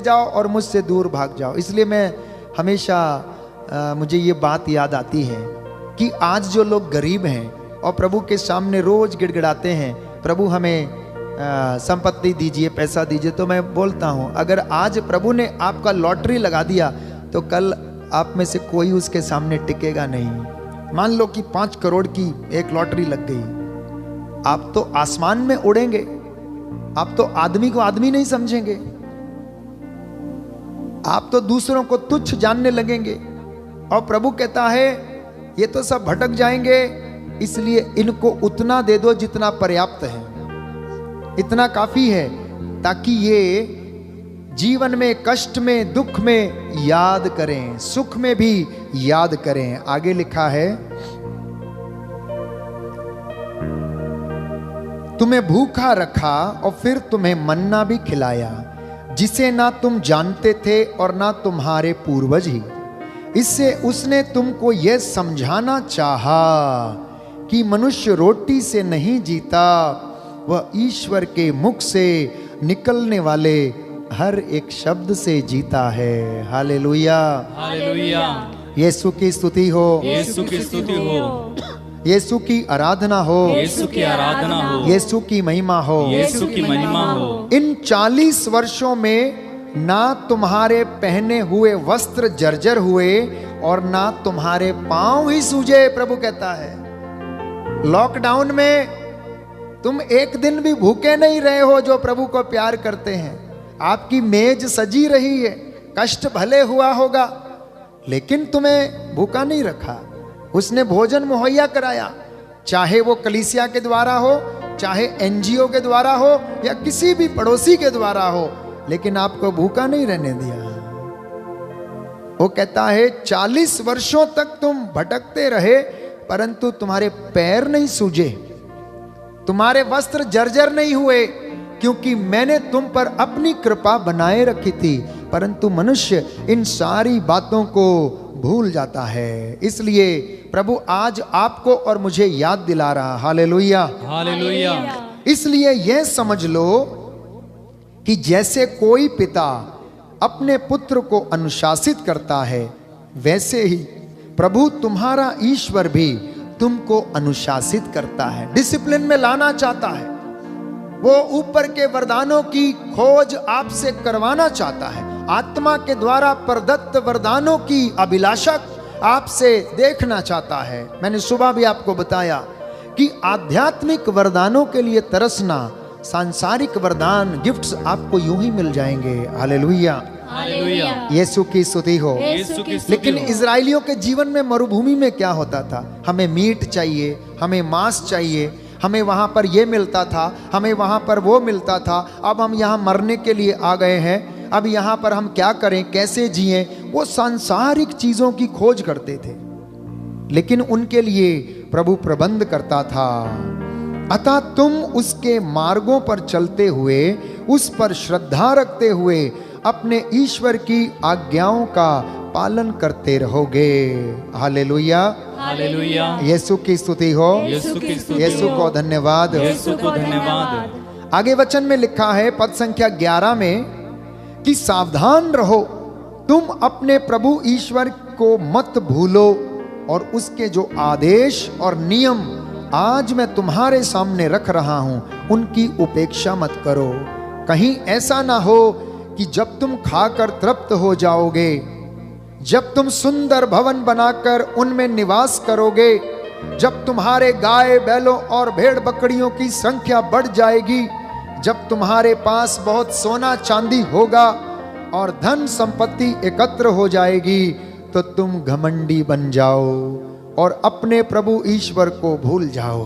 जाओ और मुझसे दूर भाग जाओ। इसलिए मैं हमेशा मुझे ये बात याद आती है कि आज जो लोग गरीब हैं और प्रभु के सामने रोज गिड़गिड़ाते हैं, प्रभु हमें संपत्ति दीजिए, पैसा दीजिए, तो मैं बोलता हूं, अगर आज प्रभु ने आपका लॉटरी लगा दिया तो कल आप में से कोई उसके सामने टिकेगा नहीं। मान लो कि 5 करोड़ की एक लॉटरी लग गई, आप तो आसमान में उड़ेंगे, आप तो आदमी को आदमी नहीं समझेंगे, आप तो दूसरों को तुच्छ जानने लगेंगे। और प्रभु कहता है ये तो सब भटक जाएंगे, इसलिए इनको उतना दे दो जितना पर्याप्त है, इतना काफी है, ताकि ये जीवन में, कष्ट में, दुख में याद करें, सुख में भी याद करें। आगे लिखा है, तुम्हें भूखा रखा और फिर तुम्हें मन्ना भी खिलाया, जिसे ना तुम जानते थे और ना तुम्हारे पूर्वज ही। इससे उसने तुमको यह समझाना चाहा कि मनुष्य रोटी से नहीं जीता, वह ईश्वर के मुख से निकलने वाले हर एक शब्द से जीता है। Hallelujah, hallelujah. यीशु की स्तुति हो, यीशु की स्तुति हो, यीशु की आराधना हो, यीशु की आराधना हो, यीशु की महिमा हो, यीशु की महिमा हो। इन 40 वर्षों में ना तुम्हारे पहने हुए वस्त्र जर्जर हुए और ना तुम्हारे पांव ही सूजे। प्रभु कहता है लॉकडाउन में तुम एक दिन भी भूखे नहीं रहे हो, जो प्रभु को प्यार करते हैं। आपकी मेज सजी रही है, कष्ट भले हुआ होगा, लेकिन तुम्हें भूखा नहीं रखा। उसने भोजन मुहैया कराया, चाहे वो कलीसिया के द्वारा हो, चाहे एनजीओ के द्वारा हो, या किसी भी पड़ोसी के द्वारा हो, लेकिन आपको भूखा नहीं रहने दिया। वो कहता है 40 वर्षों तक तुम भटकते रहे, परंतु तुम्हारे पैर नहीं सूजे, तुम्हारे वस्त्र जर्जर नहीं हुए, क्योंकि मैंने तुम पर अपनी कृपा बनाए रखी थी। परंतु मनुष्य इन सारी बातों को भूल जाता है। इसलिए प्रभु आज आपको और मुझे याद दिला रहा। Hallelujah, hallelujah. इसलिए यह समझ लो कि जैसे कोई पिता अपने पुत्र को अनुशासित करता है, वैसे ही प्रभु तुम्हारा ईश्वर भी तुमको अनुशासित करता है, डिसिप्लिन में लाना चाहता है। वो ऊपर के वरदानों की खोज आपसे करवाना चाहता है, आत्मा के द्वारा प्रदत्त वरदानों की अभिलाषा आपसे देखना चाहता है। मैंने सुबह भी आपको बताया कि आध्यात्मिक वरदानों के लिए तरसना, सांसारिक वरदान गिफ्ट्स आपको यूं ही मिल जाएंगे। Hallelujah, hallelujah. यीशु की स्तुति हो। यीशु की स्तुति लेकिन हो। इजराइलियों के जीवन में मरुभूमि में क्या होता था? हमें मीट चाहिए, हमें मांस चाहिए, हमें वहां पर ये मिलता था, हमें वहां पर वो मिलता था। अब हम यहाँ मरने के लिए आ गए हैं, अब यहाँ पर हम क्या करें, कैसे जिएं? वो सांसारिक चीजों की खोज करते थे, लेकिन उनके लिए प्रभु प्रबंध करता था। अतः तुम उसके मार्गों पर चलते हुए, उस पर श्रद्धा रखते हुए अपने ईश्वर की आज्ञाओं का पालन करते रहोगे। Hallelujah, hallelujah. यीशु की स्तुति हो, यीशु की स्तुति यीशु हो। को धन्यवाद। यीशु को धन्यवाद। आगे वचन में लिखा है पद संख्या 11 में कि सावधान रहो, तुम अपने प्रभु ईश्वर को मत भूलो और उसके जो आदेश और नियम आज मैं तुम्हारे सामने रख रहा हूं, उनकी उपेक्षा मत करो। कहीं ऐसा ना हो कि जब तुम खाकर तृप्त हो जाओगे, जब तुम सुंदर भवन बनाकर उनमें निवास करोगे, जब तुम्हारे गाय बैलों और भेड़ बकरियों की संख्या बढ़ जाएगी, जब तुम्हारे पास बहुत सोना चांदी होगा और धन संपत्ति एकत्र हो जाएगी, तो तुम घमंडी बन जाओ और अपने प्रभु ईश्वर को भूल जाओ।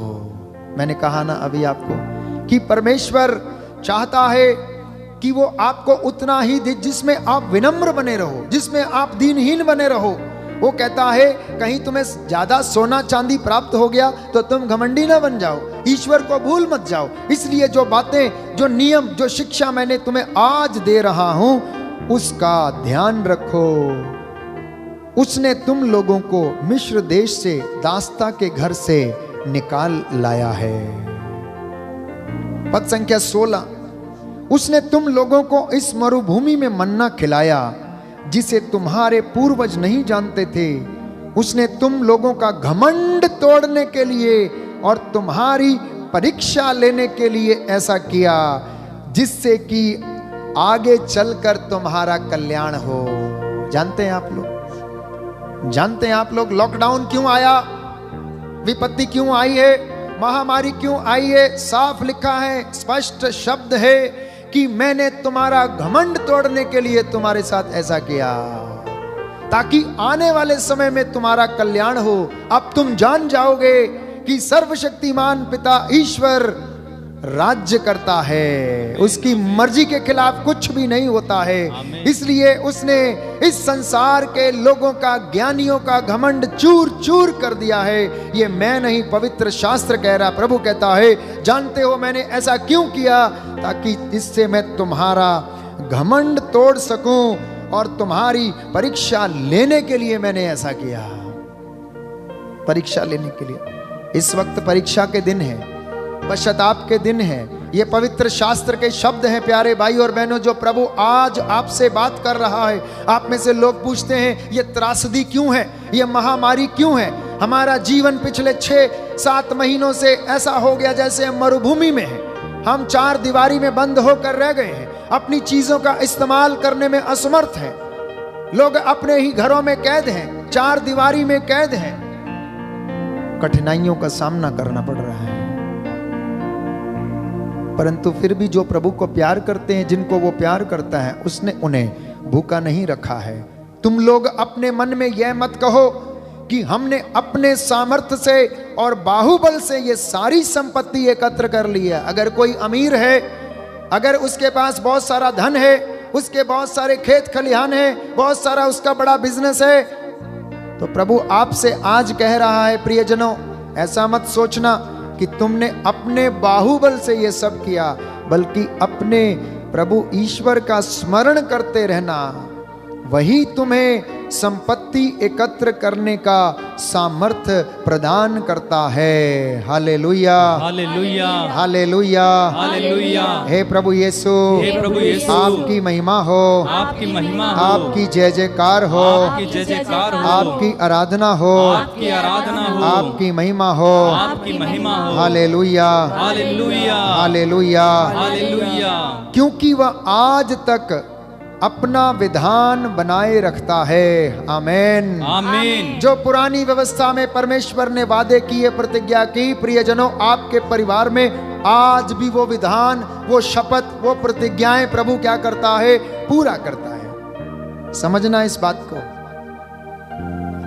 मैंने कहा ना अभी आपको कि परमेश्वर चाहता है कि वो आपको उतना ही दे जिसमें आप विनम्र बने रहो, जिसमें आप दीनहीन बने रहो, वो कहता है कहीं तुम्हें ज्यादा सोना चांदी प्राप्त हो गया तो तुम घमंडी ना बन जाओ, ईश्वर को भूल मत जाओ। इसलिए जो बातें, जो नियम, जो शिक्षा मैंने तुम्हें आज दे रहा हूं उसका ध्यान रखो। उसने तुम लोगों को मिस्र देश से, दास्ता के घर से निकाल लाया है। पद संख्या 16, उसने तुम लोगों को इस मरुभूमि में मन्ना खिलाया जिसे तुम्हारे पूर्वज नहीं जानते थे। उसने तुम लोगों का घमंड तोड़ने के लिए और तुम्हारी परीक्षा लेने के लिए ऐसा किया जिससे कि आगे चलकर तुम्हारा कल्याण हो। जानते हैं आप लोग, जानते हैं आप लोग लॉकडाउन क्यों आया, विपत्ति क्यों आई है, महामारी क्यों आई है? साफ लिखा है, स्पष्ट शब्द है कि मैंने तुम्हारा घमंड तोड़ने के लिए तुम्हारे साथ ऐसा किया ताकि आने वाले समय में तुम्हारा कल्याण हो। अब तुम जान जाओगे कि सर्वशक्तिमान पिता ईश्वर राज्य करता है, उसकी मर्जी के खिलाफ कुछ भी नहीं होता है। इसलिए उसने इस संसार के लोगों का, ज्ञानियों का घमंड चूर चूर कर दिया है। ये मैं नहीं, पवित्र शास्त्र कह रहा, प्रभु कहता है जानते हो मैंने ऐसा क्यों किया? ताकि इससे मैं तुम्हारा घमंड तोड़ सकूं और तुम्हारी परीक्षा लेने के लिए मैंने ऐसा किया। परीक्षा लेने के लिए। इस वक्त परीक्षा के दिन है, पश्चाताप के दिन है। ये पवित्र शास्त्र के शब्द हैं प्यारे भाई और बहनों, जो प्रभु आज आपसे बात कर रहा है। आप में से लोग पूछते हैं ये त्रासदी क्यों है, ये महामारी क्यों है? हमारा जीवन पिछले 6-7 महीनों से ऐसा हो गया जैसे हम मरुभूमि में हैं। हम 4 दीवारी में बंद होकर रह गए हैं, अपनी चीजों का इस्तेमाल करने में असमर्थ हैं। लोग अपने ही घरों में कैद हैं, 4 दीवारी में कैद हैं। कठिनाइयों का सामना करना पड़ रहा है, परंतु फिर भी जो प्रभु को प्यार करते हैं, जिनको वो प्यार करता है, उसने उन्हें भूखा नहीं रखा है। तुम लोग अपने मन में यह मत कहो कि हमने अपने सामर्थ्य से और बाहुबल से ये सारी संपत्ति एकत्र कर ली है। अगर कोई अमीर है, अगर उसके पास बहुत सारा धन है, उसके बहुत सारे खेत खलिहान है, बहुत सारा उसका बड़ा बिजनेस है, तो प्रभु आपसे आज कह रहा है प्रियजनों, ऐसा मत सोचना कि तुमने अपने बाहुबल से ये सब किया, बल्कि अपने प्रभु ईश्वर का स्मरण करते रहना। वही तुम्हें संपत्ति एकत्र करने का सामर्थ्य प्रदान करता है। Hallelujah, hallelujah, hallelujah, hallelujah. हे प्रभु यीशु, हे प्रभु यीशु, आपकी महिमा हो, आपकी महिमा हो, आपकी जय जयकार हो, आपकी जय जयकार हो, आपकी आराधना हो, आपकी आराधना हो, आपकी महिमा हो, आपकी महिमा हो। Hallelujah, hallelujah, hallelujah, hallelujah. क्योंकि वह आज तक अपना विधान बनाए रखता है। आमेन, आमीन। जो पुरानी व्यवस्था में परमेश्वर ने वादे किए, प्रतिज्ञा की, प्रियजनों आपके परिवार में आज भी वो विधान, वो शपथ, वो प्रतिज्ञाएं प्रभु क्या करता है? पूरा करता है। समझना इस बात को।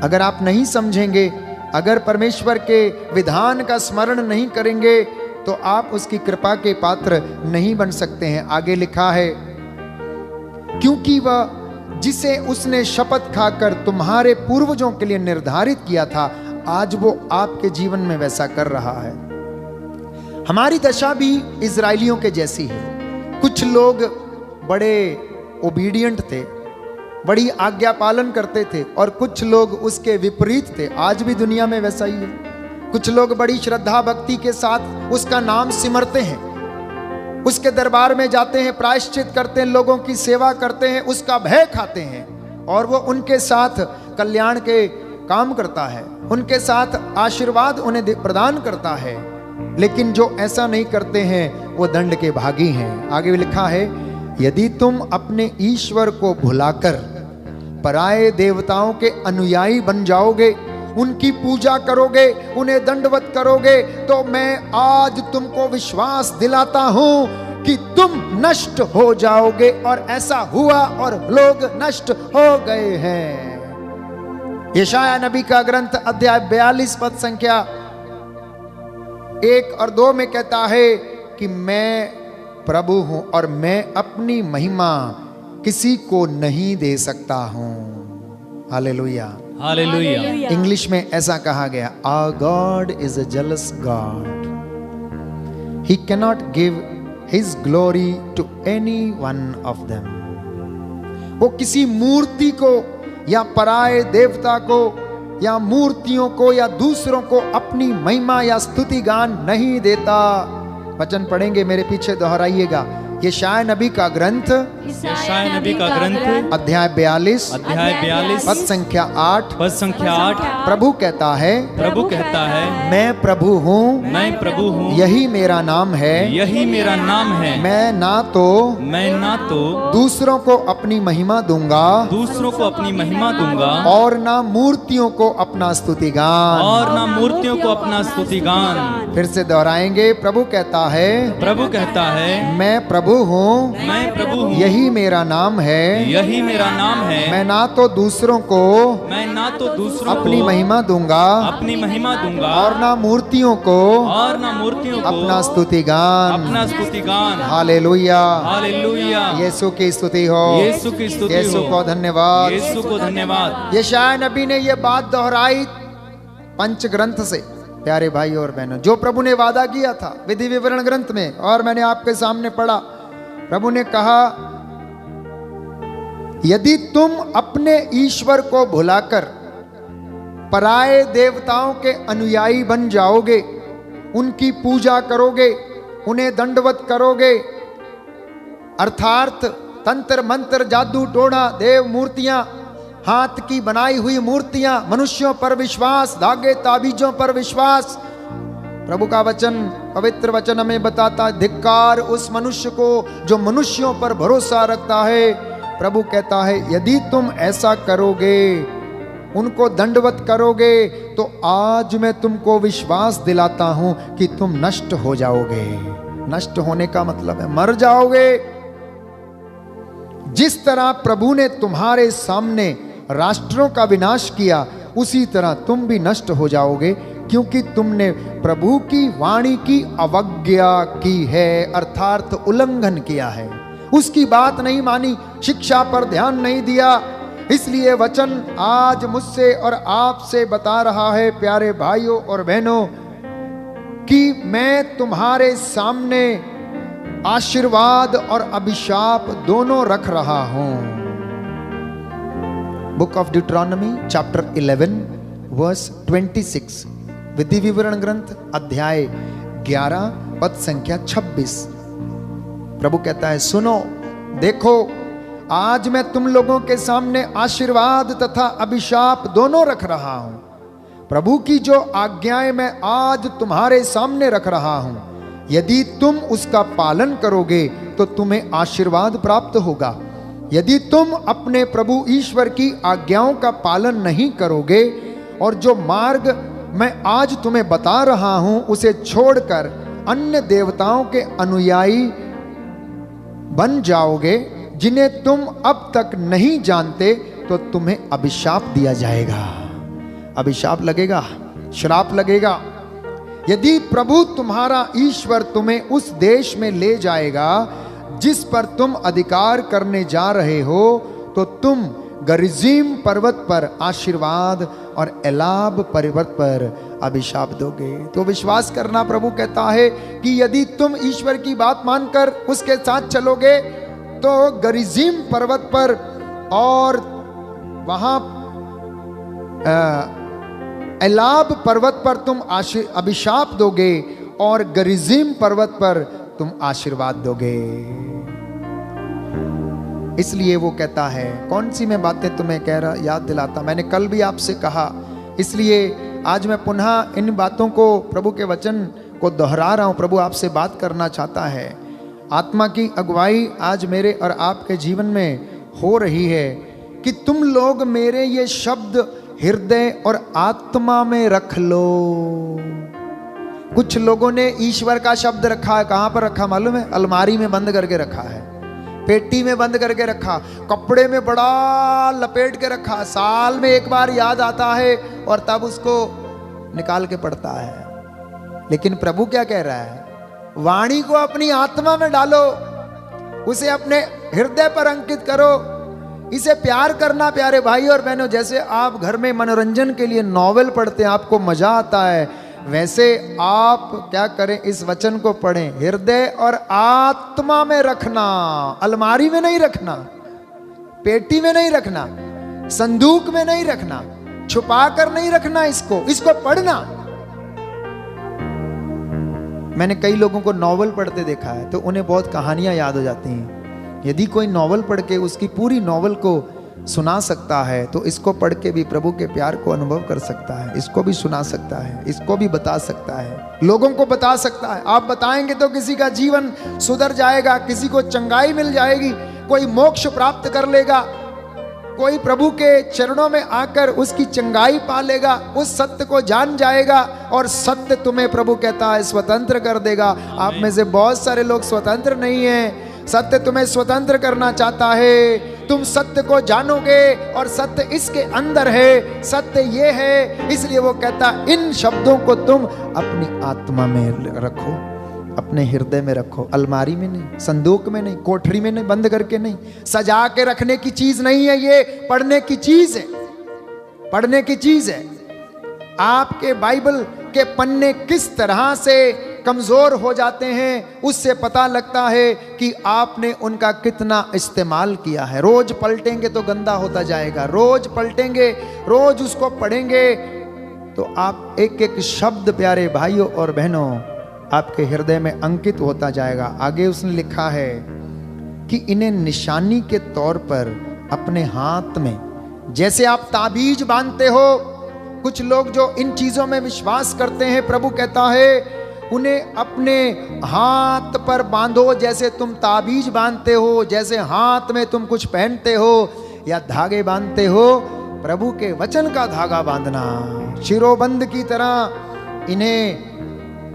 अगर आप नहीं समझेंगे, अगर परमेश्वर के विधान का स्मरण नहीं करेंगे, तो आप उसकी कृपा के पात्र नहीं बन सकते हैं। आगे लिखा है, क्योंकि वह जिसे उसने शपथ खाकर तुम्हारे पूर्वजों के लिए निर्धारित किया था, आज वो आपके जीवन में वैसा कर रहा है। हमारी दशा भी इजराइलियों के जैसी है। कुछ लोग बड़े ओबीडियंट थे, बड़ी आज्ञा पालन करते थे, और कुछ लोग उसके विपरीत थे। आज भी दुनिया में वैसा ही है। कुछ लोग बड़ी श्रद्धा भक्ति के साथ उसका नाम सिमरते हैं, उसके दरबार में जाते हैं, प्रायश्चित करते हैं, लोगों की सेवा करते हैं, उसका भय खाते हैं, और वो उनके साथ कल्याण के काम करता है, उनके साथ आशीर्वाद उन्हें प्रदान करता है। लेकिन जो ऐसा नहीं करते हैं वो दंड के भागी हैं। आगे लिखा है, यदि तुम अपने ईश्वर को भुलाकर पराये देवताओं के अनुयायी बन जाओगे, उनकी पूजा करोगे, उन्हें दंडवत करोगे, तो मैं आज तुमको विश्वास दिलाता हूं कि तुम नष्ट हो जाओगे। और ऐसा हुआ और लोग नष्ट हो गए हैं। यशाया नबी का ग्रंथ अध्याय 42 पद संख्या 1 और 2 में कहता है कि मैं प्रभु हूं और मैं अपनी महिमा किसी को नहीं दे सकता हूं। Hallelujah, hallelujah. इंग्लिश में ऐसा कहा गया, our God is a jealous God, he cannot give his glory to any one of them. वो किसी मूर्ति को या पराये देवता को या मूर्तियों को या दूसरों को अपनी महिमा या स्तुति गान नहीं देता। वचन पढ़ेंगे, मेरे पीछे दोहराइएगा। यशायाह नबी का ग्रंथ, यशायाह नबी का ग्रंथ अध्याय 42 पद संख्या 8 प्रभु कहता है, प्रभु कहता है, मैं प्रभु हूँ, मैं प्रभु हूँ, यही मेरा नाम है, यही मेरा नाम है। मैं ना तो दूसरों को अपनी महिमा दूंगा, दूसरों को अपनी महिमा दूंगा, और ना मूर्तियों को अपना स्तुतिगान, और ना मूर्तियों को अपना स्तुतिगान। फिर से दोहराएंगे, प्रभु कहता है, प्रभु कहता है, मैं प्रभु हूँ, मैं प्रभु हूँ, यही मेरा नाम है, यही मेरा नाम है। मैं ना तो दूसरों को अपनी महिमा दूंगा, अपनी महिमा दूंगा, और ना मूर्तियों को अपना स्तुतिगान, अपना स्तुतिगान। Hallelujah, hallelujah. यीशु की स्तुति हो, यीशु की स्तुति हो, यीशु को धन्यवाद, यीशु को धन्यवाद। यशायाह नबी ने यह बात दोहराई पंच ग्रंथ से। प्यारे भाई और बहनों, जो प्रभु ने वादा किया था विधि विवरण ग्रंथ में, और मैंने आपके सामने पढ़ा, प्रभु ने कहा, यदि तुम अपने ईश्वर को भुलाकर पराये देवताओं के अनुयायी बन जाओगे, उनकी पूजा करोगे, उन्हें दंडवत करोगे, अर्थात तंत्र मंत्र, जादू टोना, देव मूर्तियां, हाथ की बनाई हुई मूर्तियां, मनुष्यों पर विश्वास, धागे ताबीजों पर विश्वास। प्रभु का वचन, पवित्र वचन हमें बताता है, धिक्कार उस मनुष्य को जो मनुष्यों पर भरोसा रखता है। प्रभु कहता है, यदि तुम ऐसा करोगे, उनको दंडवत करोगे, तो आज मैं तुमको विश्वास दिलाता हूं कि तुम नष्ट हो जाओगे। नष्ट होने का मतलब है मर जाओगे। जिस तरह प्रभु ने तुम्हारे सामने राष्ट्रों का विनाश किया, उसी तरह तुम भी नष्ट हो जाओगे, क्योंकि तुमने प्रभु की वाणी की अवज्ञा की है, अर्थात उल्लंघन किया है, उसकी बात नहीं मानी, शिक्षा पर ध्यान नहीं दिया। इसलिए वचन आज मुझसे और आपसे बता रहा है, प्यारे भाइयों और बहनों, कि मैं तुम्हारे सामने आशीर्वाद और अभिशाप दोनों रख रहा हूं। Book of Deuteronomy chapter 11 verse 26, विधि विवरण ग्रंथ अध्याय 11 पद संख्या 26। प्रभु कहता है, सुनो, देखो, आज मैं तुम लोगों के सामने आशीर्वाद तथा अभिशाप दोनों रख रहा हूं। प्रभु की जो आज्ञाएं मैं आज तुम्हारे सामने रख रहा हूं, यदि तुम उसका पालन करोगे तो तुम्हें आशीर्वाद प्राप्त होगा। यदि तुम अपने प्रभु ईश्वर की आज्ञाओं का पालन नहीं करोगे और जो मार्ग मैं आज तुम्हें बता रहा हूं उसे छोड़कर अन्य देवताओं के अनुयायी बन जाओगे, जिन्हें तुम अब तक नहीं जानते, तो तुम्हें अभिशाप दिया जाएगा। अभिशाप लगेगा, श्राप लगेगा। यदि प्रभु तुम्हारा ईश्वर तुम्हें उस देश में ले जाएगा जिस पर तुम अधिकार करने जा रहे हो, तो तुम गरिजीम पर्वत पर आशीर्वाद और एलाब पर्वत पर अभिशाप दोगे। तो विश्वास करना, प्रभु कहता है कि यदि तुम ईश्वर की बात मानकर उसके साथ चलोगे, तो गरिजीम पर्वत पर और वहां एलाब पर्वत पर तुम अभिशाप दोगे और गरिजीम पर्वत पर तुम आशीर्वाद दोगे। इसलिए वो कहता है, कौन सी मैं बातें तुम्हें कह रहा याद दिलाता, मैंने कल भी आपसे कहा, इसलिए आज मैं पुनः इन बातों को, प्रभु के वचन को दोहरा रहा हूं। प्रभु आपसे बात करना चाहता है। आत्मा की अगुवाई आज मेरे और आपके जीवन में हो रही है कि तुम लोग मेरे ये शब्द हृदय और आत्मा में रख लो। कुछ लोगों ने ईश्वर का शब्द रखा है, कहां पर रखा मालूम है? अलमारी में बंद करके रखा है, पेटी में बंद करके रखा, कपड़े में बड़ा लपेट के रखा, साल में एक बार याद आता है और तब उसको निकाल के पढ़ता है। लेकिन प्रभु क्या कह रहा है? वाणी को अपनी आत्मा में डालो, उसे अपने हृदय पर अंकित करो। इसे प्यार करना प्यारे भाई और बहनों। जैसे आप घर में मनोरंजन के लिए नॉवेल पढ़ते हैं, आपको मजा आता है, वैसे आप क्या करें, इस वचन को पढ़ें, हृदय और आत्मा में रखना, अलमारी में नहीं रखना, पेटी में नहीं रखना, संदूक में नहीं रखना, छुपा कर नहीं रखना, इसको पढ़ना। मैंने कई लोगों को नॉवेल पढ़ते देखा है तो उन्हें बहुत कहानियां याद हो जाती हैं। यदि कोई नॉवेल पढ़ के उसकी पूरी नॉवेल को सुना सकता है तो इसको पढ़ के भी प्रभु के प्यार को अनुभव कर सकता है, इसको भी सुना सकता है, इसको भी बता सकता है, लोगों को बता सकता है। आप बताएंगे तो किसी का जीवन सुधर जाएगा, किसी को चंगाई मिल जाएगी, कोई मोक्ष प्राप्त कर लेगा, कोई प्रभु के चरणों में आकर उसकी चंगाई पा लेगा, उस सत्य को जान जाएगा और सत्य तुम्हें प्रभु कहता है स्वतंत्र कर देगा। आप में से बहुत सारे लोग स्वतंत्र नहीं हैं, सत्य तुम्हें स्वतंत्र करना चाहता है। तुम सत्य को जानोगे और सत्य इसके अंदर है, सत्य ये है। इसलिए वो कहता इन शब्दों को तुम अपनी आत्मा में रखो, अपने हृदय में रखो, अलमारी में नहीं, संदूक में नहीं, कोठरी में नहीं, बंद करके नहीं, सजा के रखने की चीज नहीं है, ये पढ़ने की चीज है, पढ़ने की चीज है। आपके बाइबल के पन्ने किस तरह से कमजोर हो जाते हैं उससे पता लगता है कि आपने उनका कितना इस्तेमाल किया है। रोज पलटेंगे तो गंदा होता जाएगा, रोज पलटेंगे, रोज उसको पढ़ेंगे तो आप एक एक शब्द प्यारे भाइयों और बहनों आपके हृदय में अंकित होता जाएगा। आगे उसने लिखा है कि इन्हें निशानी के तौर पर अपने हाथ में, जैसे आप ताबीज बांधते हो, कुछ लोग जो इन चीजों में विश्वास करते हैं, प्रभु कहता है उन्हें अपने हाथ पर बांधो, जैसे तुम ताबीज बांधते हो, जैसे हाथ में तुम कुछ पहनते हो या धागे बांधते हो, प्रभु के वचन का धागा बांधना, शिरोबंद की तरह इन्हें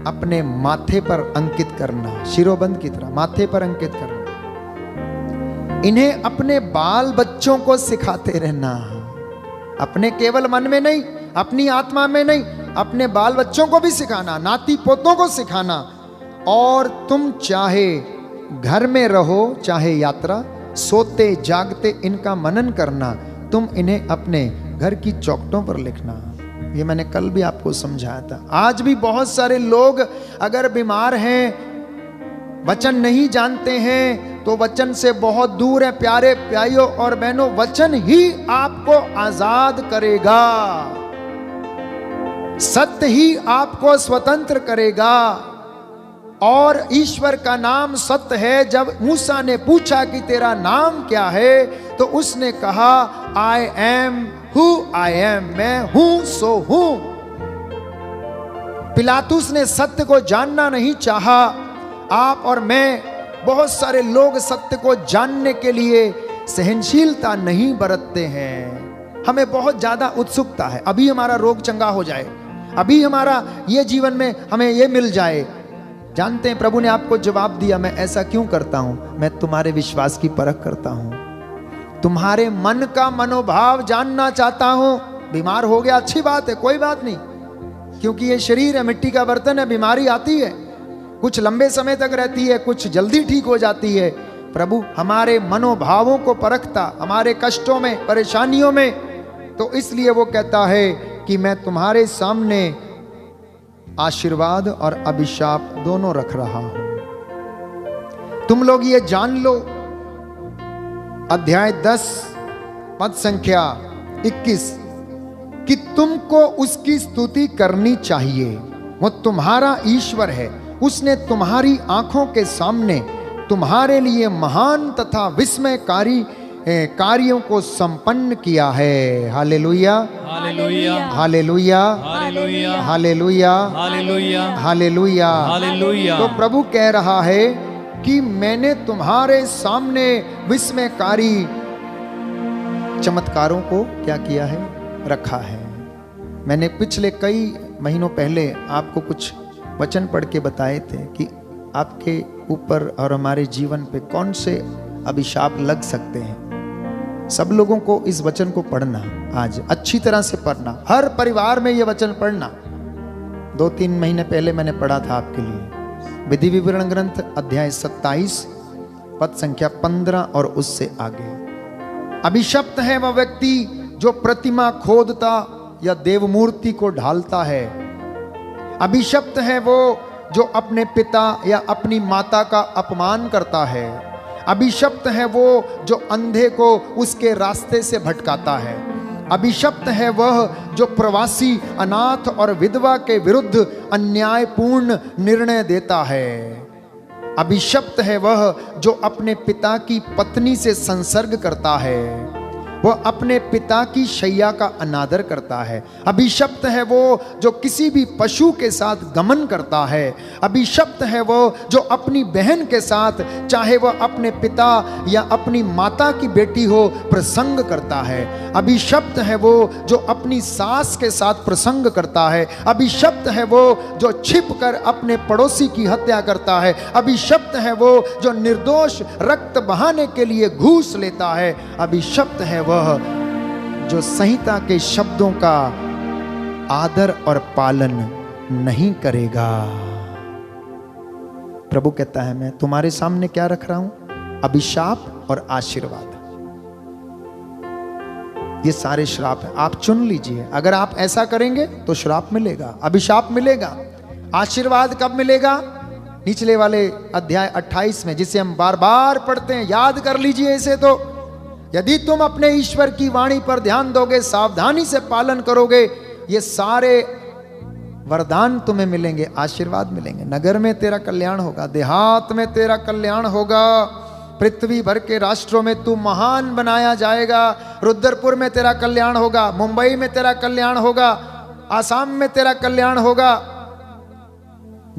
अपने माथे पर अंकित करना, शिरोबंद की तरह माथे पर अंकित करना। इन्हें अपने बाल बच्चों को सिखाते रहना, अपने केवल मन में नहीं, अपनी आत्मा में नहीं, अपने बाल बच्चों को भी सिखाना, नाती पोतों को सिखाना। और तुम चाहे घर में रहो चाहे यात्रा, सोते जागते इनका मनन करना, तुम इन्हें अपने घर की चौखटों पर लिखना। ये मैंने कल भी आपको समझाया था। आज भी बहुत सारे लोग अगर बीमार हैं, वचन नहीं जानते हैं तो वचन से बहुत दूर है। प्यारे भाइयों और बहनों, वचन ही आपको आजाद करेगा, सत्य ही आपको स्वतंत्र करेगा। और ईश्वर का नाम सत्य है। जब मूसा ने पूछा कि तेरा नाम क्या है तो उसने कहा I am who I am, मैं हूं सो हूं। पिलातुस ने सत्य को जानना नहीं चाहा। आप और मैं, बहुत सारे लोग सत्य को जानने के लिए सहनशीलता नहीं बरतते हैं। हमें बहुत ज्यादा उत्सुकता है, अभी हमारा रोग चंगा हो जाए, अभी हमारा ये जीवन में हमें ये मिल जाए। जानते हैं प्रभु ने आपको जवाब दिया, मैं ऐसा क्यों करता हूं? मैं तुम्हारे विश्वास की परख करता हूं, तुम्हारे मन का मनोभाव जानना चाहता हूं। बीमार हो गया, अच्छी बात है, कोई बात नहीं, क्योंकि ये शरीर है, मिट्टी का बर्तन है, बीमारी आती है, कुछ लंबे समय तक रहती है, कुछ जल्दी ठीक हो जाती है। प्रभु हमारे मनोभावों को परखता, हमारे कष्टों में, परेशानियों में। तो इसलिए वो कहता है कि मैं तुम्हारे सामने आशीर्वाद और अभिशाप दोनों रख रहा हूं। तुम लोग ये जान लो, अध्याय 10 पद संख्या 21, कि तुमको उसकी स्तुति करनी चाहिए। वो तुम्हारा ईश्वर है, उसने तुम्हारी आंखों के सामने तुम्हारे लिए महान तथा विस्मयकारी कार्यों को संपन्न किया है। Hallelujah, hallelujah, hallelujah, hallelujah, hallelujah, hallelujah, hallelujah, hallelujah. तो प्रभु कह रहा है कि मैंने तुम्हारे सामने विस्मयकारी चमत्कारों को क्या किया है, रखा है। मैंने पिछले कई महीनों पहले आपको कुछ वचन पढ़ के बताए थे कि आपके ऊपर और हमारे जीवन पे कौन से अभिशाप लग सकते हैं। सब लोगों को इस वचन को पढ़ना, आज अच्छी तरह से पढ़ना, हर परिवार में ये वचन पढ़ना। 2-3 महीने पहले मैंने पढ़ा था आपके लिए विधि विवरण ग्रंथ अध्याय 27 पद संख्या 15 और उससे आगे। अभिशप्त है वह व्यक्ति जो प्रतिमा खोदता या देवमूर्ति को ढालता है। अभिशप्त है वो जो अपने पिता या अपनी माता का अपमान करता है। अभिशप्त है वो जो अंधे को उसके रास्ते से भटकाता है। अभिशप्त है वह जो प्रवासी, अनाथ और विधवा के विरुद्ध अन्यायपूर्ण निर्णय देता है। अभिशप्त है वह जो अपने पिता की पत्नी से संसर्ग करता है। वह अपने पिता की शैया का अनादर करता है। अभिशप्त है वो जो किसी भी पशु के साथ गमन करता है। अभिशप्त है वो जो अपनी बहन के साथ, चाहे वह अपने पिता या अपनी माता की बेटी हो, प्रसंग करता है। अभिशप्त है वो जो अपनी सास के साथ प्रसंग करता है। अभिशप्त है वो जो छिप कर अपने पड़ोसी की हत्या करता है। अभिशप्त है वो जो निर्दोष रक्त बहाने के लिए घूस लेता है। अभिशप्त है वह जो संहिता के शब्दों का आदर और पालन नहीं करेगा। प्रभु कहता है मैं तुम्हारे सामने क्या रख रहा हूं? अभिशाप और आशीर्वाद। ये सारे श्राप हैं, आप चुन लीजिए। अगर आप ऐसा करेंगे तो श्राप मिलेगा, अभिशाप मिलेगा। आशीर्वाद कब मिलेगा? निचले वाले अध्याय 28 में, जिसे हम बार बार पढ़ते हैं, याद कर लीजिए इसे। तो यदि तुम अपने ईश्वर की वाणी पर ध्यान दोगे, सावधानी से पालन करोगे, ये सारे वरदान तुम्हें मिलेंगे, आशीर्वाद मिलेंगे। नगर में तेरा कल्याण होगा, देहात में तेरा कल्याण होगा, पृथ्वी भर के राष्ट्रों में तू महान बनाया जाएगा। रुद्रपुर में तेरा कल्याण होगा, मुंबई में तेरा कल्याण होगा, आसाम में तेरा कल्याण होगा,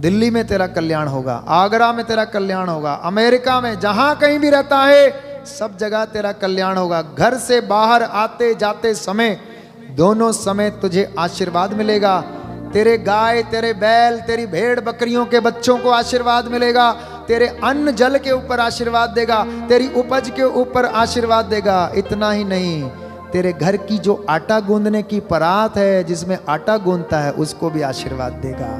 दिल्ली में तेरा कल्याण होगा, आगरा में तेरा कल्याण होगा, अमेरिका में, जहां कहीं भी रहता है सब जगह तेरा कल्याण होगा। घर से बाहर आते जाते समय, दोनों समय तुझे आशीर्वाद मिलेगा। तेरे गाय, तेरे बैल, तेरी भेड़ बकरियों के बच्चों को आशीर्वाद मिलेगा। तेरे अन्न जल के ऊपर आशीर्वाद देगा, तेरी उपज के ऊपर आशीर्वाद देगा। इतना ही नहीं, तेरे घर की जो आटा गूंदने की परात है, जिसमें आटा गूंदता है, उसको भी आशीर्वाद देगा।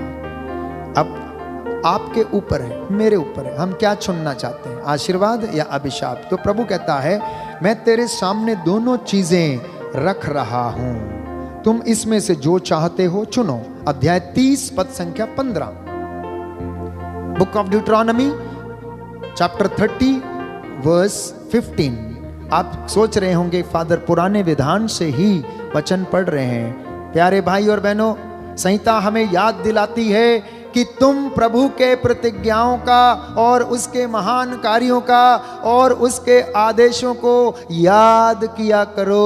अब आपके ऊपर है, मेरे ऊपर है, हम क्या चुनना चाहते हैं, आशीर्वाद या अभिशाप? तो प्रभु कहता है मैं तेरे सामने दोनों चीजें रख रहा हूं, तुम इसमें से जो चाहते हो चुनो। अध्याय 30 पद संख्या 15, book of Deuteronomy chapter 30 verse 15। आप सोच रहे होंगे फादर पुराने विधान से ही वचन पढ़ रहे हैं। प्यारे भाई और बहनों, संहिता हमें याद दिलाती है कि तुम प्रभु के प्रतिज्ञाओं का और उसके महान कार्यों का और उसके आदेशों को याद किया करो।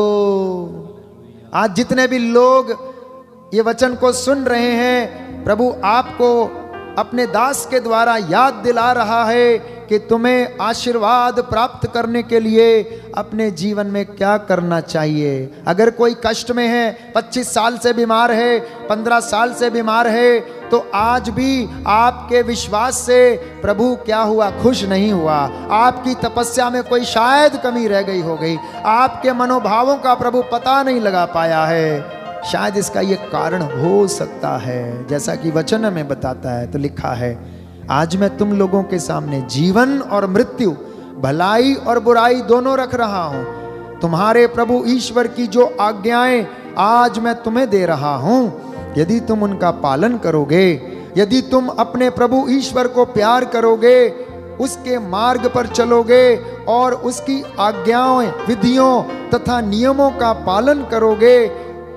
आज जितने भी लोग ये वचन को सुन रहे हैं, प्रभु आपको अपने दास के द्वारा याद दिला रहा है कि तुम्हें आशीर्वाद प्राप्त करने के लिए अपने जीवन में क्या करना चाहिए। अगर कोई कष्ट में है, 25 साल से बीमार है, 15 साल से बीमार है, तो आज भी आपके विश्वास से प्रभु क्या हुआ? खुश नहीं हुआ। आपकी तपस्या में कोई शायद कमी रह गई हो गई, आपके मनोभावों का प्रभु पता नहीं लगा पाया है। शायद इसका ये कारण हो सकता है, जैसा कि वचन में बताता है। तो लिखा है, आज मैं तुम लोगों के सामने जीवन और मृत्यु, भलाई और बुराई दोनों रख रहा हूं। तुम्हारे प्रभु ईश्वर की जो आज्ञाएं आज मैं तुम्हें दे रहा हूं, यदि तुम उनका पालन करोगे, यदि तुम अपने प्रभु ईश्वर को प्यार करोगे, उसके मार्ग पर चलोगे और उसकी आज्ञाओं, विधियों तथा नियमों का पालन करोगे,